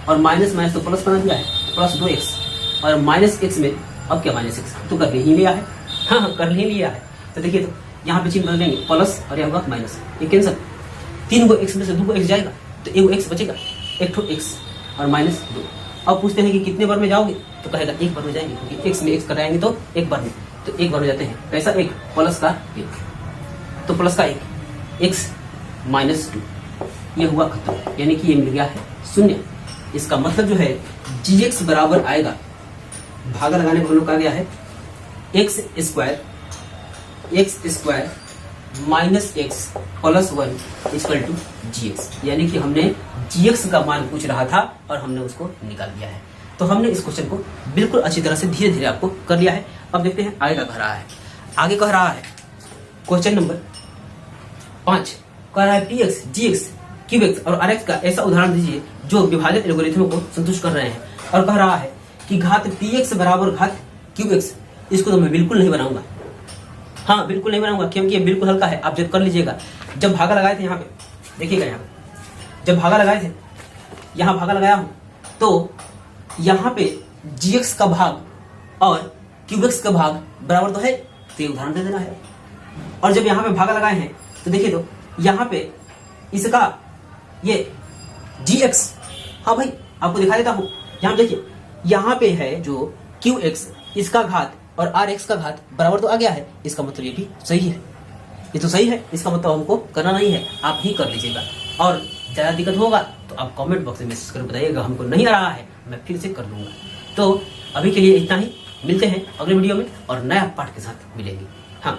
और माइनस माइनस तो प्लस बना दिया है प्लस 2x और माइनस x में अब क्या माइनस x तो कर ही लिया है, हाँ कर ही लिया है। तो देखिए तो यहाँ पे चिन्ह बदलेंगे प्लस और यहाँ होगा माइनस, ये कैंसिल, 3 को x में से 2 को x जाएगा तो एक x बचेगा, एक तो x और माइनस 2। अब पूछते हैं कि कितने बार में जाओगे, तो कहेगा एक बार में जाएंगे क्योंकि x में x कराएंगे तो एक बार में, तो एक बार में जाते हैं। कैसा एक प्लस का 1, तो प्लस का 1 x माइनस 2, ये हुआ खत्म, यानी कि ये मिल गया है 0। इसका मतलब जो है gx बराबर आएगा, भागा लगाने को हम लोग कहा गया है x² minus x plus 1 equal to gx, यानी कि हमने gx का मान पूछ रहा था और हमने उसको निकाल दिया है। तो हमने इस क्वेश्चन को बिल्कुल अच्छी तरह से धीरे धीरे आपको कर लिया है। अब देखते हैं आगे क्या कह रहा है। आगे कह रहा है क्वेश्चन नंबर 5, कह रहा है px gx qx और rx का ऐसा उदाहरण दीजिए जो विभाजन एल्गोरिथम को संतुष्ट कर रहे हैं। और कह रहा है कि घात px बराबर घात qx, इसको तो मैं बिल्कुल नहीं बनाऊंगा, हाँ बिल्कुल नहीं बनाऊंगा क्योंकि ये बिल्कुल हल्का है। आप जब कर लीजिएगा, जब भागा लगाए थे यहाँ पे देखिएगा, यहाँ पे जब भागा लगाए थे, यहाँ भागा लगाया हूं तो यहाँ पे gx का भाग और क्यूब एक्स का भाग बराबर तो है, तो ये उदाहरण दे देना है। और जब यहाँ पे भागा लगाए हैं तो देखिए, तो यहाँ पे इसका ये जी एक्स, हाँ भाई आपको दिखा देता हूँ, यहाँ देखिए यहाँ पे है जो क्यू एक्स, इसका घात और आर एक्स का घात बराबर तो आ गया है, इसका मतलब ये भी सही है, ये तो सही है, इसका मतलब हमको करना नहीं है, आप ही कर लीजिएगा। और ज्यादा दिक्कत होगा तो आप कमेंट बॉक्स में मैसेज कर बताइएगा, हमको नहीं आ रहा है मैं फिर से कर दूंगा। तो अभी के लिए इतना ही, मिलते हैं अगले वीडियो में और नया पाठ के साथ मिलेंगे। हाँ।